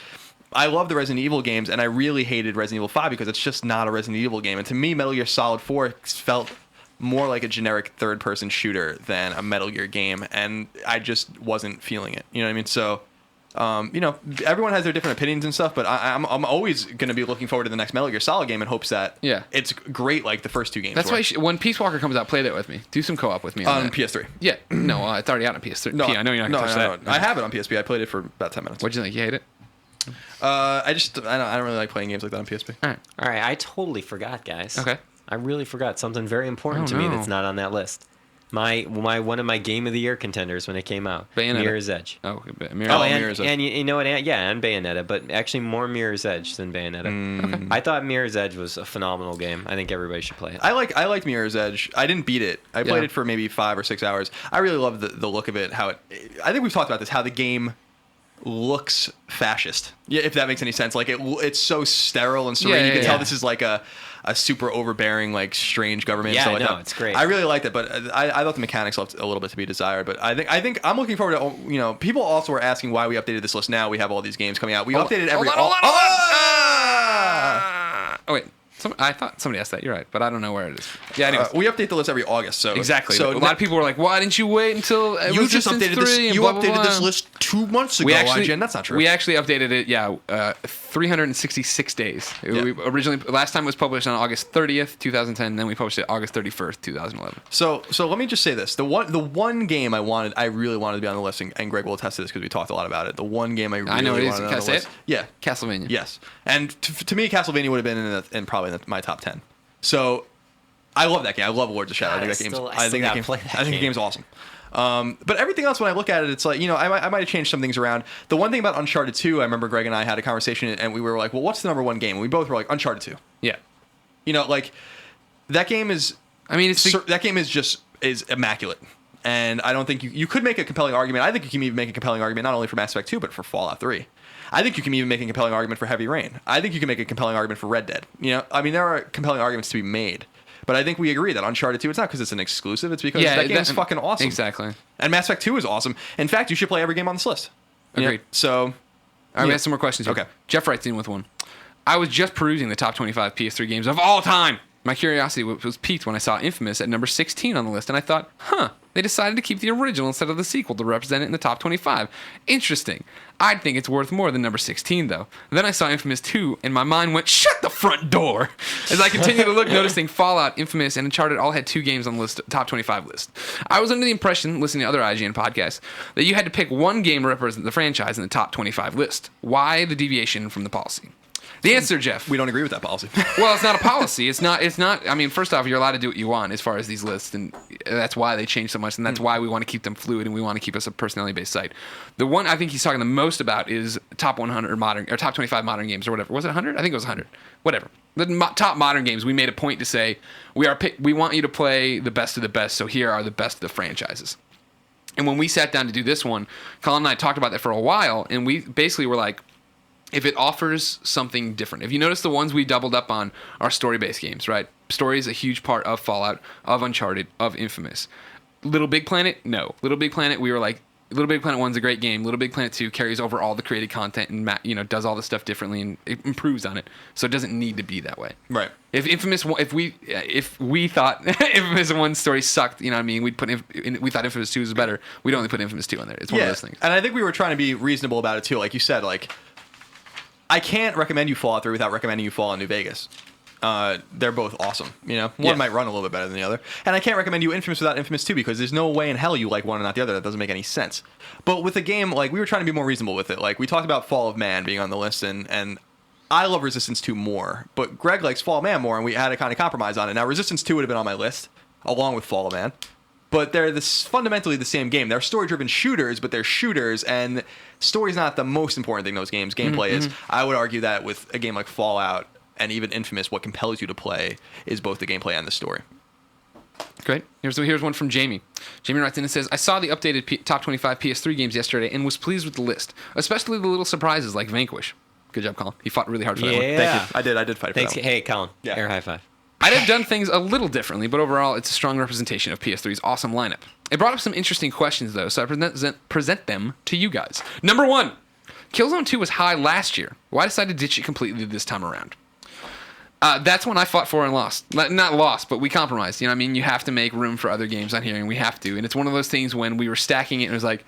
I love the Resident Evil games, and I really hated Resident Evil 5 because it's just not a Resident Evil game. And to me, Metal Gear Solid 4 felt more like a generic third-person shooter than a Metal Gear game, and I just wasn't feeling it. You know what I mean? So, everyone has their different opinions and stuff, but I'm always going to be looking forward to the next Metal Gear Solid game in hopes that it's great like the first 2 games That's were. why when Peace Walker comes out, play that with me. Do some co-op with me on that. PS3. Yeah. No, it's already out on PS3. No, I know you're not going to touch that. I have it on PSP. I played it for about 10 minutes. What'd you think? You hate it? I don't really like playing games like that on PSP. All right. All right, I totally forgot, guys. Okay. I really forgot something very important Oh, to me no. that's not on that list. My one of my Game of the Year contenders when it came out, Bayonetta. Mirror's Edge. Oh, Oh, Mirror's Edge. and you know what? And Bayonetta, but actually more Mirror's Edge than Bayonetta. Okay. I thought Mirror's Edge was a phenomenal game. I think everybody should play it. I liked Mirror's Edge. I didn't beat it. I played Yeah. it for maybe 5 or 6 hours. I really love the look of it. I think we've talked about this. How the game looks fascist. Yeah, if that makes any sense. Like it's so sterile and serene. Yeah, You can yeah, tell yeah. this is like a super overbearing, like strange government. Yeah, So no, it's great. I really liked it, but I thought the mechanics left a little bit to be desired. But I think I'm looking forward to. People also were asking why we updated this list. Now we have all these games coming out. We updated every. Hold on. Ah! Oh, wait. I thought somebody asked that. You're right, but I don't know where it is. Yeah, anyways. We update the list every August. So Exactly. So a lot of people were like, "Why didn't you wait until it You was just Resistance updated 3 this. and You blah, blah, updated blah." this list 2 months ago, IGN. That's not true. We actually updated it. 366 days. Yeah. We originally last time it was published on August 30th, 2010. Then we published it August 31st, 2011. So let me just say this: the one game I really wanted to be on the list, and Greg will attest to this because we talked a lot about it. The one game I really know it is. wanted Can I on the say list. it? Yeah, Castlevania. yes. And to me, Castlevania would have been in probably my top 10. So I love that game. I love Lords of Shadow. God, I think that game's. I still gotta play that I think the game. game's awesome. But everything else, when I look at it, it's like, I might have changed some things around. The one thing about Uncharted 2, I remember Greg and I had a conversation, and we were like, well, what's the number one game? And we both were like, Uncharted 2. Yeah. Like that game is. I mean, it's That game is immaculate. And I don't think you could make a compelling argument. I think you can even make a compelling argument not only for Mass Effect 2, but for Fallout 3. I think you can even make a compelling argument for Heavy Rain. I think you can make a compelling argument for Red Dead. There are compelling arguments to be made. But I think we agree that Uncharted 2, it's not because it's an exclusive. It's because that game's fucking awesome. Exactly. And Mass Effect 2 is awesome. In fact, you should play every game on this list. Agreed. So, All right, we yeah. have some more questions here. Okay. Jeff writes in with one. I was just perusing the top 25 PS3 games of all time. My curiosity was piqued when I saw Infamous at number 16 on the list, and I thought, they decided to keep the original instead of the sequel to represent it in the top 25. Interesting. I'd think it's worth more than number 16, though. Then I saw Infamous 2, and my mind went, shut the front door! As I continued to look, noticing Fallout, Infamous, and Uncharted all had 2 games on the top 25 list. I was under the impression, listening to other IGN podcasts, that you had to pick one game to represent the franchise in the top 25 list. Why the deviation from the policy? The answer, Jeff. we don't agree with that policy. Well, it's not a policy. It's not. I mean, first off, you're allowed to do what you want as far as these lists, and that's why they change so much, and that's why we want to keep them fluid, and we want to keep us a personality-based site. The one I think he's talking the most about is top 100 modern or top 25 modern games or whatever. Was it 100? I think it was 100. Whatever. The top modern games. We made a point to say we want you to play the best of the best. So here are the best of the franchises. And when we sat down to do this one, Colin and I talked about that for a while, and we basically were like, if it offers something different. If you notice, the ones we doubled up on are story-based games, right? Story is a huge part of Fallout, of Uncharted, of Infamous. Little Big Planet, no. Little Big Planet, we were like, Little Big Planet 1's a great game. Little Big Planet 2 carries over all the created content and does all the stuff differently and it improves on it. So it doesn't need to be that way. Right. If we thought Infamous 1's story sucked, you know what I mean, we thought Infamous 2 was better, we'd only put Infamous 2 on there. It's one of those things. And I think we were trying to be reasonable about it too. Like you said, I can't recommend you Fallout 3 without recommending you Fallout New Vegas. They're both awesome. One might run a little bit better than the other. And I can't recommend you Infamous without Infamous 2 because there's no way in hell you like one and not the other. That doesn't make any sense. But with a game, we were trying to be more reasonable with it. We talked about Fall of Man being on the list, and I love Resistance 2 more. But Greg likes Fall of Man more, and we had to kind of compromise on it. Now, Resistance 2 would have been on my list, along with Fall of Man. But they're fundamentally the same game. They're story-driven shooters, but they're shooters, and story's not the most important thing in those games. Gameplay is. I would argue that with a game like Fallout and even Infamous, what compels you to play is both the gameplay and the story. Great. Here's one from Jamie. Jamie writes in and says, I saw the updated top 25 PS3 games yesterday and was pleased with the list, especially the little surprises like Vanquish. Good job, Colin. He fought really hard for that one. Yeah. Thank you. I did fight for Thanks. that one. Hey, Colin. Yeah. Air high five. I'd have done things a little differently, but overall, it's a strong representation of PS3's awesome lineup. It brought up some interesting questions, though, so I present them to you guys. Number 1, Killzone 2 was high last year. Why decide to ditch it completely this time around? That's one I fought for and lost. Not lost, but we compromised. You know what I mean? You have to make room for other games on here, and we have to. And it's one of those things when we were stacking it, and it was like,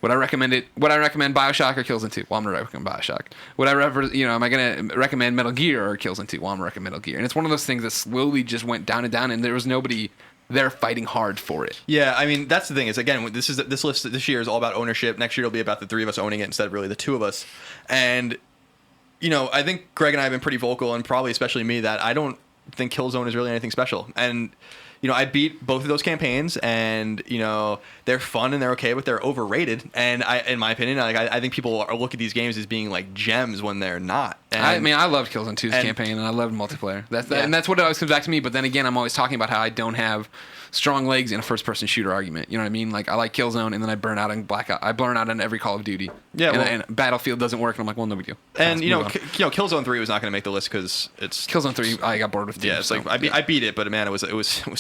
would I recommend BioShock or Killzone 2? Well, I'm going to recommend BioShock. Am I going to recommend Metal Gear or Killzone 2? Well, I'm going to recommend Metal Gear. And it's one of those things that slowly just went down and down, and there was nobody there fighting hard for it. Yeah, I mean, that's the thing is, again, this list this year is all about ownership. Next year it'll be about the 3 of us owning it instead of really the 2 of us. And, I think Greg and I have been pretty vocal, and probably especially me, that I don't think Killzone is really anything special. And I beat both of those campaigns, and they're fun and they're okay, but they're overrated. And in my opinion, I think people look at these games as being like gems when they're not. And, I loved Killzone 2's campaign, and I loved multiplayer. And that's what always comes back to me. But then again, I'm always talking about how I don't have strong legs in a first-person shooter argument. You know what I mean? Like, I like Killzone, and then I burn out on Blackout. I burn out on every Call of Duty. Yeah, and Battlefield doesn't work, and I'm like, well, no big deal. And Killzone 3 was not going to make the list because it's Killzone 3. I got bored with. Yeah, it's like I beat it, but man, it was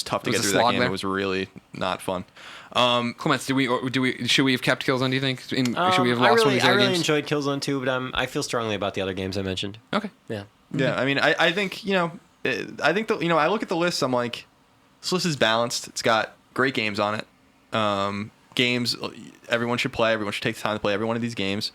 tough to get through that game. It was really not fun. Clements, should we have kept Killzone? Do you think? Should we have lost one of these I other really games? enjoyed Killzone 2, but I feel strongly about the other games I mentioned. Okay. Yeah. Yeah, I mean, I think I look at the list. I'm like, this list is balanced. It's got great games on it. Games everyone should play. Everyone should take the time to play every one of these games.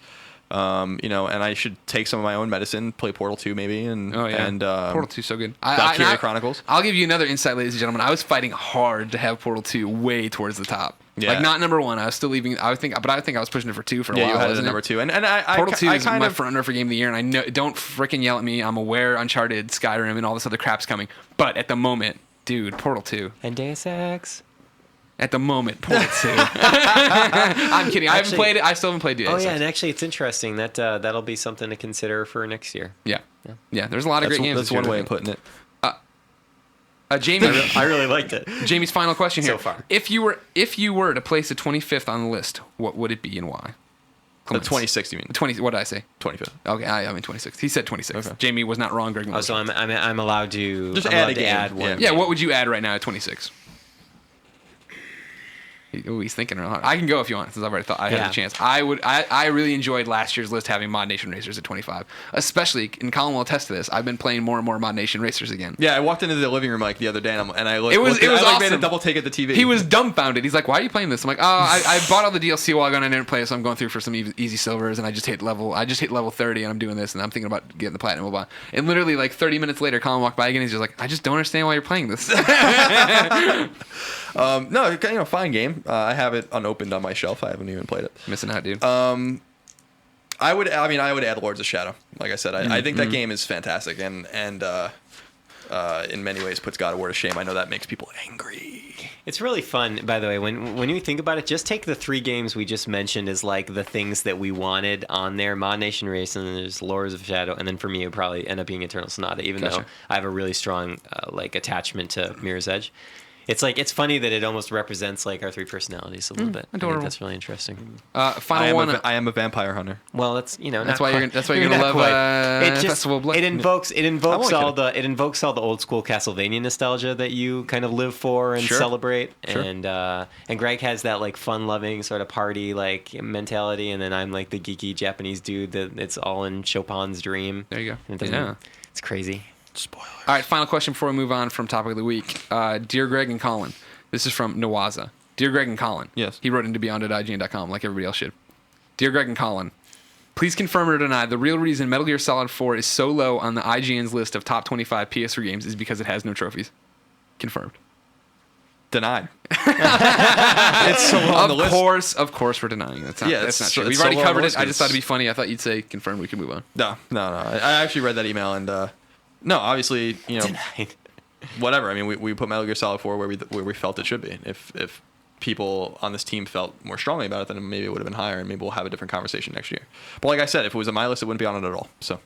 And I should take some of my own medicine, play Portal 2 maybe, and Portal 2 so good. Valkyria Chronicles. I'll give you another insight, ladies and gentlemen. I was fighting hard to have Portal 2 way towards the top. Yeah. Like not number 1. I was still leaving. I think I was pushing it for 2 for a while. Yeah, you had it wasn't at number 2, and Portal 2 is my front runner for game of the year. And I know, don't freaking yell at me. I'm aware Uncharted, Skyrim, and all this other crap's coming. But at the moment, dude, Portal 2 and Deus Ex. At the moment, Portal 2. I'm kidding. I haven't played it. I still haven't played Deus Ex. Oh yeah, and actually, it's interesting that that'll be something to consider for next year. Yeah. There's a lot of great games. That's one way of putting it. Jamie, I really liked it. Jamie's final question here. So far. If you were to place the 25th on the list, what would it be and why? The 26th, you mean? 20. What did I say? 25th. Okay, I mean 26th. He said 26th. Okay. Jamie was not wrong. Greg. Oh, so I'm allowed to just add one. Yeah. What would you add right now at 26? Oh, he's thinking real hard. I can go if you want, since I've already thought I had the chance. I really enjoyed last year's list having Mod Nation Racers at 25. Especially, and Colin will attest to this, I've been playing more and more Mod Nation Racers again. Yeah, I walked into the living room like the other day, and I looked. It was awesome. Made a double take at the TV. He was dumbfounded. He's like, "Why are you playing this?" I'm like, "Oh, I bought all the DLC while ago and I didn't play it, so I'm going through for some easy silvers, and I just hit level 30, and I'm doing this, and I'm thinking about getting the platinum." Blah, blah. And literally, like 30 minutes later, Colin walked by again. He's just like, "I just don't understand why you're playing this." No, fine game. I have it unopened on my shelf. I haven't even played it. Missing out, dude. I would add Lords of Shadow. Like I said, I think that game is fantastic, and in many ways puts God of War to shame. I know that makes people angry. It's really fun, by the way, when you think about it. Just take the 3 games we just mentioned as like the things that we wanted on there: Mod Nation Race, and then there's Lords of Shadow, and then for me it would probably end up being Eternal Sonata, even though I have a really strong attachment to Mirror's Edge. It's like, it's funny that it almost represents like our 3 personalities a little bit. Adorable. I think that's really interesting. Final one. I am a vampire hunter. Well, that's that's why you're gonna love Festival of Blood. It invokes all the old school Castlevania nostalgia that you kind of live for and celebrate. Sure. And Greg has that like fun loving sort of party like mentality, and then I'm like the geeky Japanese dude that it's all in Chopin's dream. There you go. It's crazy. Spoilers. All right, final question before we move on from topic of the week. Dear Greg and Colin, this is from Nawaza. Dear Greg and Colin. Yes. He wrote into beyond@ign.com like everybody else should. Dear Greg and Colin, please confirm or deny the real reason Metal Gear Solid 4 is so low on the IGN's list of top 25 PS3 games is because it has no trophies. Confirmed. Denied. It's so low on the list. Of course we're denying it. That's not true. We've already covered it. I just thought it'd be funny. I thought you'd say confirmed. We can move on. No. I actually read that email, and no, obviously, Denied. Whatever. I mean, we put Metal Gear Solid 4 where we felt it should be. If people on this team felt more strongly about it, then maybe it would have been higher, and maybe we'll have a different conversation next year. But like I said, if it was on my list, it wouldn't be on it at all. So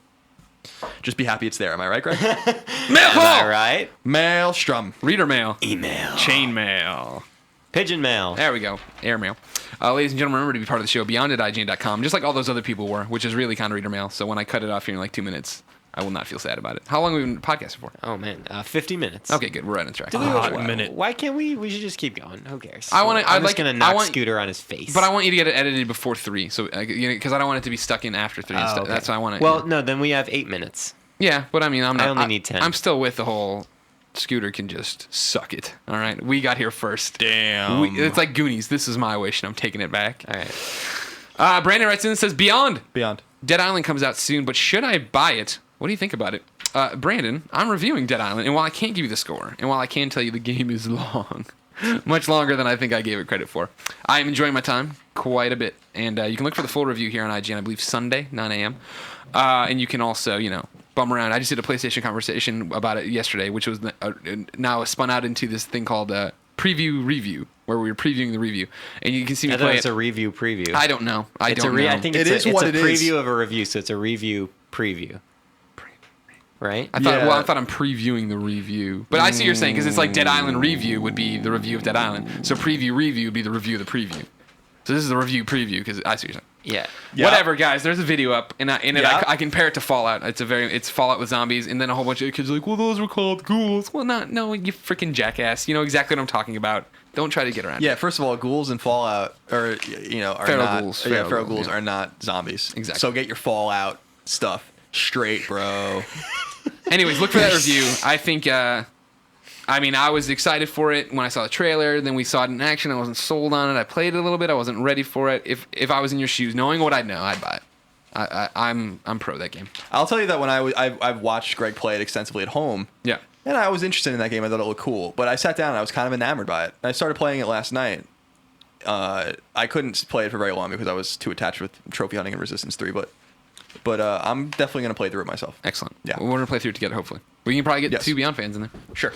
just be happy it's there. Am I right, Greg? Mail call! Am I right? Maelstrom. Reader mail. Email. Chain mail. Pigeon mail. There we go. Air mail. Ladies and gentlemen, remember to be part of the show beyond@ign.com, just like all those other people were, which is really kind of reader mail. So when I cut it off here in like 2 minutes, I will not feel sad about it. How long have we been podcasting for? Oh man, 50 minutes. Okay, good. We're right on track. Why can't we? We should just keep going. Who cares? I'm just gonna knock Scooter on his face. But I want you to get it edited before 3, so because I don't want it to be stuck in after 3 and stuff. Okay. That's why I want it. Well, no, then we have 8 minutes. Yeah, but I mean, I'm not. I only need 10. I'm still with the whole. Scooter can just suck it. All right, we got here first. Damn. It's like Goonies. This is my wish, and I'm taking it back. All right. Brandon writes in and says, Beyond. Beyond. Dead Island comes out soon, but should I buy it? What do you think about it? Brandon, I'm reviewing Dead Island, and while I can't give you the score, and while I can tell you the game is long, much longer than I think I gave it credit for, I am enjoying my time quite a bit. And you can look for the full review here on IGN, I believe Sunday, 9 a.m. And you can also, bum around. I just did a PlayStation conversation about it yesterday, which was now spun out into this thing called preview review, where we were previewing the review, and you can see me play it's a review preview. I don't know. I think it's a preview of a review, so it's a review preview. Right? I thought I'm previewing the review, but I see what you're saying because it's like Dead Island review would be the review of Dead Island, so preview review would be the review of the preview. So this is the review preview because I see what you're saying. Yeah. Whatever, guys. There's a video up, and I compare it to Fallout. It's Fallout with zombies, and then a whole bunch of kids are like, "Well, those were called ghouls." Well, no, you freaking jackass. You know exactly what I'm talking about. Don't try to get around. Yeah. First of all, ghouls in Fallout are Feral ghouls. Feral ghouls are not zombies. Exactly. So get your Fallout stuff straight, bro. Anyways, look for that review. I think. I was excited for it when I saw the trailer. Then we saw it in action. I wasn't sold on it. I played it a little bit. I wasn't ready for it. If I was in your shoes, knowing what I know, I'd buy it. I'm pro that game. I'll tell you that when I've watched Greg play it extensively at home. Yeah. And I was interested in that game. I thought it looked cool. But I sat down and I was kind of enamored by it. I started playing it last night. I couldn't play it for very long because I was too attached with trophy hunting and Resistance 3. But I'm definitely going to play through it myself. Excellent. Yeah. We're going to play through it together, hopefully. We can probably get 2 Beyond fans in there. Sure.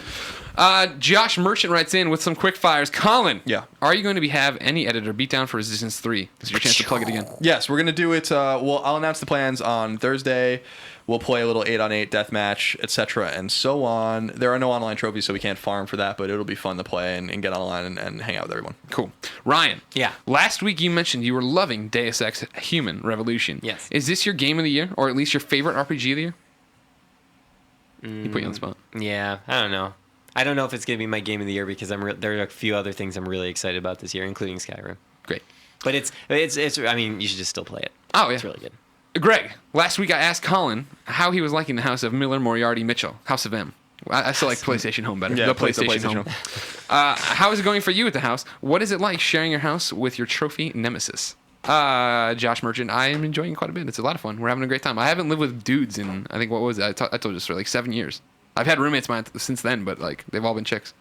Josh Merchant writes in with some quick fires. Colin, Yeah. Are you going to have any editor beatdown for Resistance 3? This is your chance to plug it again. Yes, we're going to do it. I'll announce the plans on Thursday. We'll play a little 8-on-8 deathmatch, etc., and so on. There are no online trophies, so we can't farm for that, but it'll be fun to play and get online and hang out with everyone. Cool. Ryan. Yeah. Last week you mentioned you were loving Deus Ex Human Revolution. Yes. Is this your game of the year, or at least your favorite RPG of the year? He put you on the spot. Yeah, I don't know. I don't know if it's going to be my game of the year because there are a few other things I'm really excited about this year, including Skyrim. Great. But it's you should just still play it. Oh, yeah. It's really good. Greg, last week I asked Colin how he was liking the house of Miller, Moriarty, Mitchell. House of M. I still like PlayStation Home better. Yeah, the PlayStation Home. How is it going for you at the house? What is it like sharing your house with your trophy nemesis? Josh Merchant, I am enjoying it quite a bit. It's a lot of fun. We're having a great time. I haven't lived with dudes in, I think, what was it? I told you for like 7 years. I've had roommates since then, but like they've all been chicks,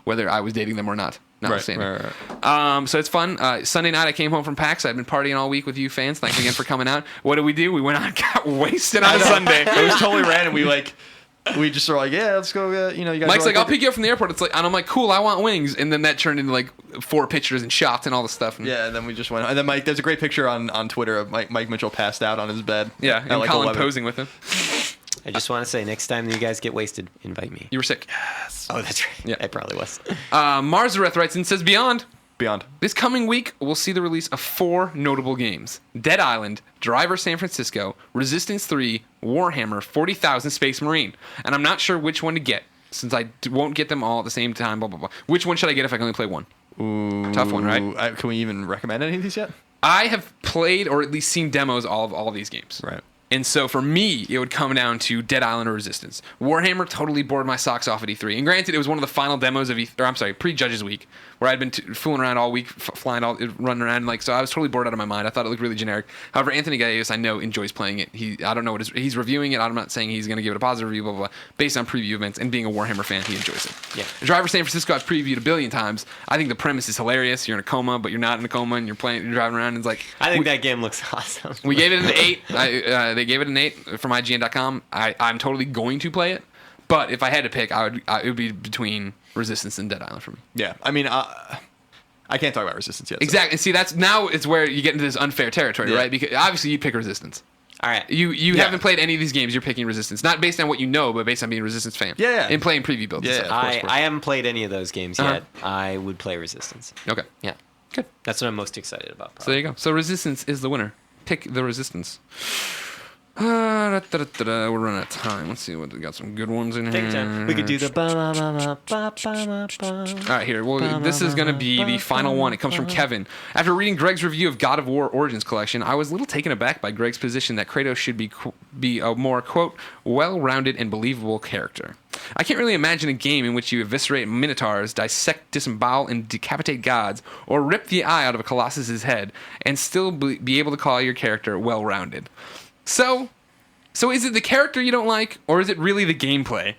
whether I was dating them or not. Right. So it's fun. Sunday night I came home from PAX. I've been partying all week with you fans. Thanks again for coming out. What did we do? We went out and got wasted on a Sunday. It was totally random. We just were like, yeah, let's go. You guys. Mike's like, I'll pick you up from the airport. It's like, and I'm like, cool, I want wings. And then that turned into like 4 pictures and shots and all this stuff. Yeah, and then we just went. And then Mike, there's a great picture on Twitter of Mike Mitchell passed out on his bed. Yeah, and like Colin 11. posing with him. I just want to say, next time you guys get wasted, invite me. You were sick. Yes. Oh, that's right. Yeah. I probably was. Marzareth writes and says, Beyond. This coming week, we'll see the release of 4 notable games. Dead Island, Driver San Francisco, Resistance 3, Warhammer 40,000 Space Marine. And I'm not sure which one to get, since I won't get them all at the same time, blah, blah, blah. Which one should I get if I can only play one? Ooh, tough one, right? Can we even recommend any of these yet? I have played or at least seen demos of all of these games. Right. And so for me, it would come down to Dead Island or Resistance. Warhammer totally bored my socks off at E3. And granted, it was one of the final demos of pre-Judges Week, where I'd been fooling around all week, running around. So I was totally bored out of my mind. I thought it looked really generic. However, Anthony Gallegos, I know, enjoys playing it. I don't know he's reviewing it. I'm not saying he's going to give it a positive review, blah, blah, blah. Based on preview events and being a Warhammer fan, he enjoys it. Yeah. Driver San Francisco, I've previewed a billion times. I think the premise is hilarious. You're in a coma, but you're not in a coma, and you're driving around, and it's like... I think that game looks awesome. We gave it an 8. They gave it an 8 from IGN.com. I'm totally going to play it, but if I had to pick, it would be between Resistance and Dead Island for me. Yeah, I mean, I can't talk about Resistance yet. Exactly. See, it's where you get into this unfair territory, right? Because obviously you pick Resistance. All right. You haven't played any of these games. You're picking Resistance, not based on what you know, but based on being a Resistance fan. Yeah. And playing preview builds. Yeah, and stuff. of course. I haven't played any of those games yet. I would play Resistance. Okay. Yeah. Good. That's what I'm most excited about. So there you go. So Resistance is the winner. Pick the Resistance. We're running out of time. Let's see what we got. Some good ones in here. Take your time. We could do the All right, here. Well, this is going to be the final one. It comes from Kevin. After reading Greg's review of God of War Origins Collection, I was a little taken aback by Greg's position that Kratos should be a more, quote, well-rounded and believable character. I can't really imagine a game in which you eviscerate minotaurs, dissect, disembowel, and decapitate gods, or rip the eye out of a colossus's head, and still be able to call your character well-rounded. So is it the character you don't like, or is it really the gameplay?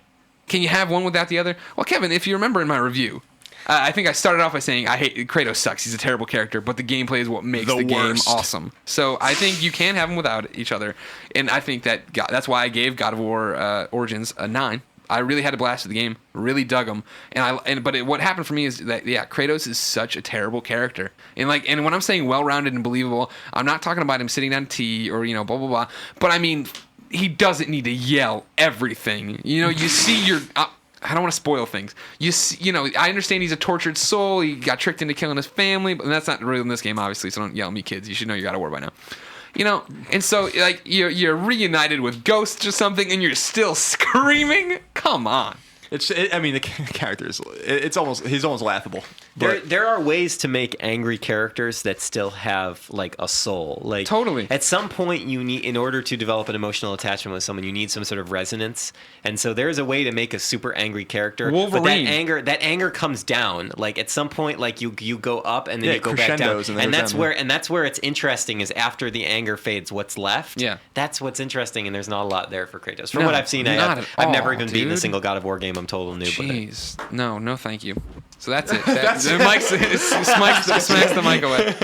Can you have one without the other? Well, Kevin, if you remember in my review, I think I started off by saying I hate Kratos sucks. He's a terrible character, but the gameplay is what makes the game awesome. So I think you can have them without each other, and I think that's why I gave God of War Origins a 9. I really had a blast with the game, really dug him, but what happened for me is that Kratos is such a terrible character, and when I'm saying well-rounded and believable, I'm not talking about him sitting down tea or blah blah blah, but I mean he doesn't need to yell everything. You see your. I don't want to spoil things. I understand he's a tortured soul. He got tricked into killing his family, but that's not real in this game, obviously. So don't yell at me, kids. You should know you got to war by now. And so you're reunited with ghosts or something, and you're still screaming. Come on. The character is. He's almost laughable. There are ways to make angry characters that still have like a soul. Like totally. At some point, you need, in order to develop an emotional attachment with someone, you need some sort of resonance. And so there's a way to make a super angry character. Wolverine. But that anger comes down. Like at some point, like you go up and then you go back down. And that's where it's interesting is after the anger fades, what's left. Yeah. That's what's interesting. And there's not a lot there for Kratos. From what I've seen, I've never even beaten a single God of War game. I'm total noob. Jeez. No, thank you. So that's it. Mike smacks the mic away.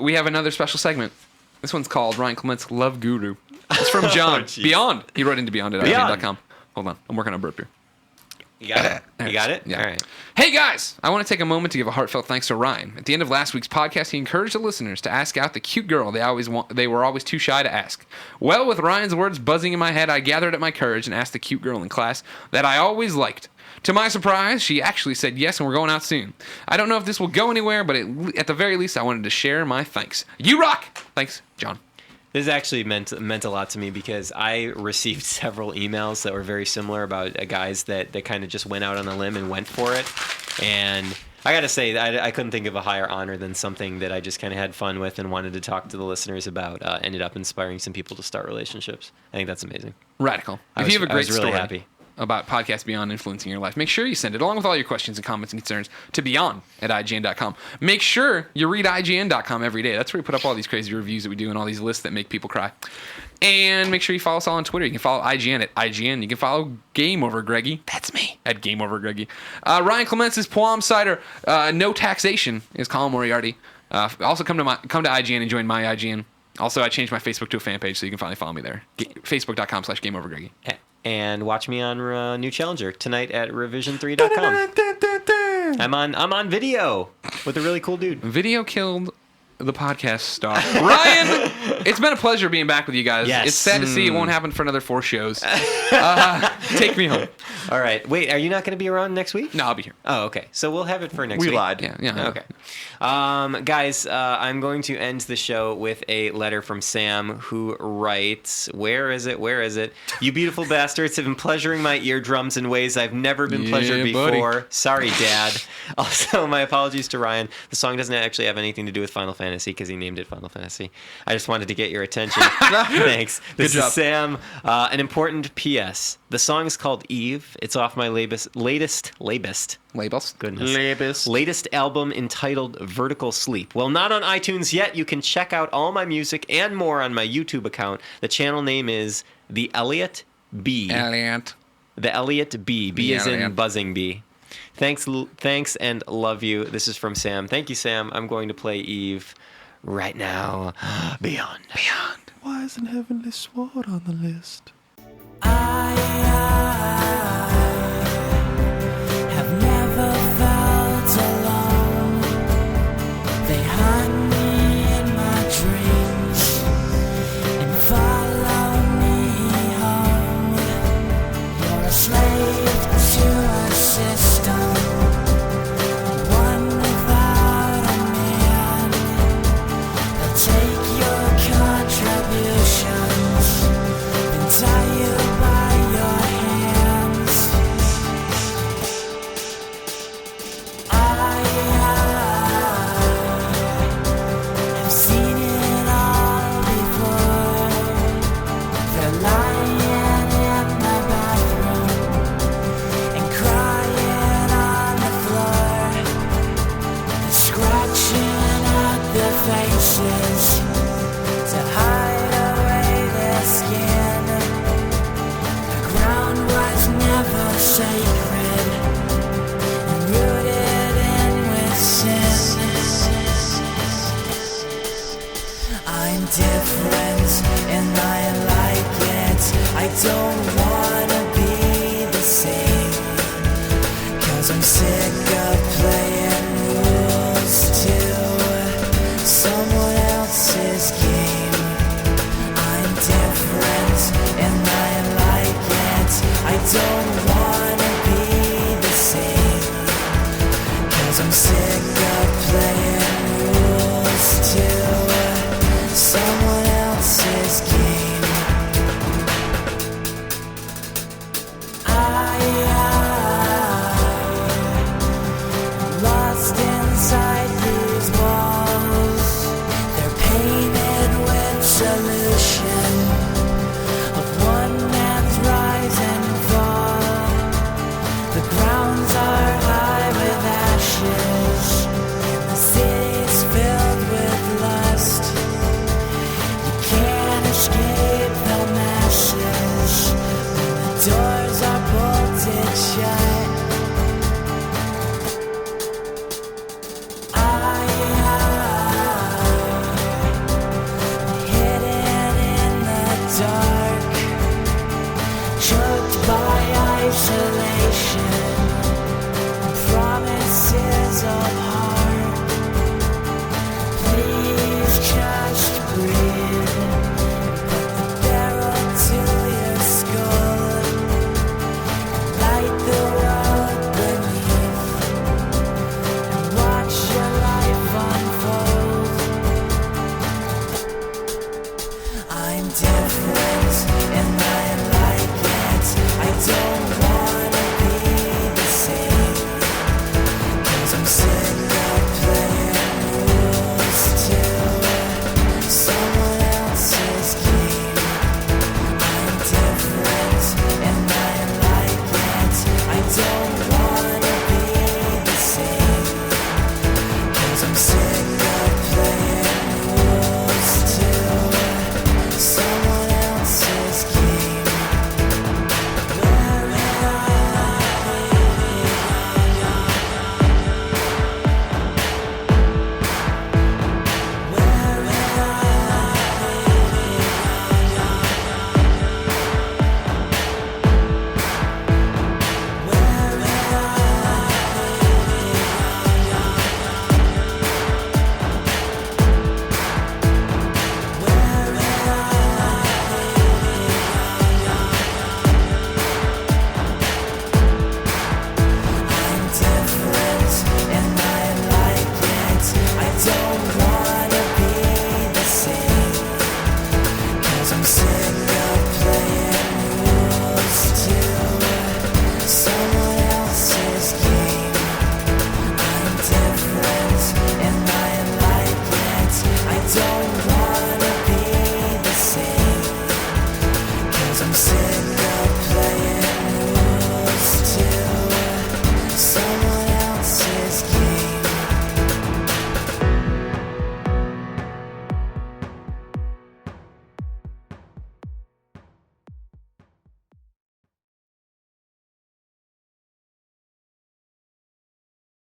We have another special segment. This one's called Ryan Clement's Love Guru. It's from John. Beyond. He wrote into beyond@IGN.com. Hold on. I'm working on a burp here. You got it? You got it? Yeah. All right. Hey, guys. I want to take a moment to give a heartfelt thanks to Ryan. At the end of last week's podcast, he encouraged the listeners to ask out the cute girl they were always too shy to ask. Well, with Ryan's words buzzing in my head, I gathered up my courage and asked the cute girl in class that I always liked. To my surprise, she actually said yes, and we're going out soon. I don't know if this will go anywhere, but at the very least, I wanted to share my thanks. You rock! Thanks, John. This actually meant a lot to me because I received several emails that were very similar about guys that kind of just went out on a limb and went for it. And I got to say, I couldn't think of a higher honor than something that I just kind of had fun with and wanted to talk to the listeners about. Ended up inspiring some people to start relationships. I think that's amazing. Radical. If you have a great story happy about Podcast Beyond influencing your life, make sure you send it along with all your questions and comments and concerns to beyond@IGN.com. Make sure you read IGN.com every day. That's where we put up all these crazy reviews that we do and all these lists that make people cry. And make sure you follow us all on Twitter. You can follow IGN at IGN. You can follow Game Over Greggy. That's me at Game Over Greggy. Ryan Clements' Plum Cider. No Taxation is Colin Moriarty. Also come to IGN and join my IGN. Also, I changed my Facebook to a fan page, so you can finally follow me there. Facebook.com/GameOverGreggy. And watch me on New Challenger tonight at revision3.com. I'm on video with a really cool dude. Video killed the podcast star. Ryan, it's been a pleasure being back with you guys. Yes. It's sad to see it won't happen for another 4 shows. Take me home. All right. Wait, are you not going to be around next week? No, I'll be here. Oh, okay. So we'll have it for next week. We lied. Yeah. Okay. Guys, I'm going to end the show with a letter from Sam who writes, Where is it? You beautiful bastards have been pleasuring my eardrums in ways I've never been pleasured before. Buddy. Sorry, Dad. Also, my apologies to Ryan. The song doesn't actually have anything to do with Final Fantasy because he named it Final Fantasy. I just wanted to get your attention. Thanks. This is Sam. An important P.S. The song is called Eve. It's off my latest Labels. Goodness. Latest album entitled Vertical Sleep. Well, not on iTunes yet. You can check out all my music and more on my YouTube account. The channel name is The Elliot B. The Elliot B. B is in buzzing bee. Thanks, and love you. This is from Sam. Thank you, Sam. I'm going to play Eve right now. Beyond. Why isn't Heavenly Sword on the list? I have never felt alone. They hide me in my dreams and follow me home. You're a slave to a system, one without a man. They'll take your contributions don't wanna be the same, 'cause I'm sick of playing rules to someone else's game. I'm different and I like it. I don't wanna be the same, 'cause I'm sick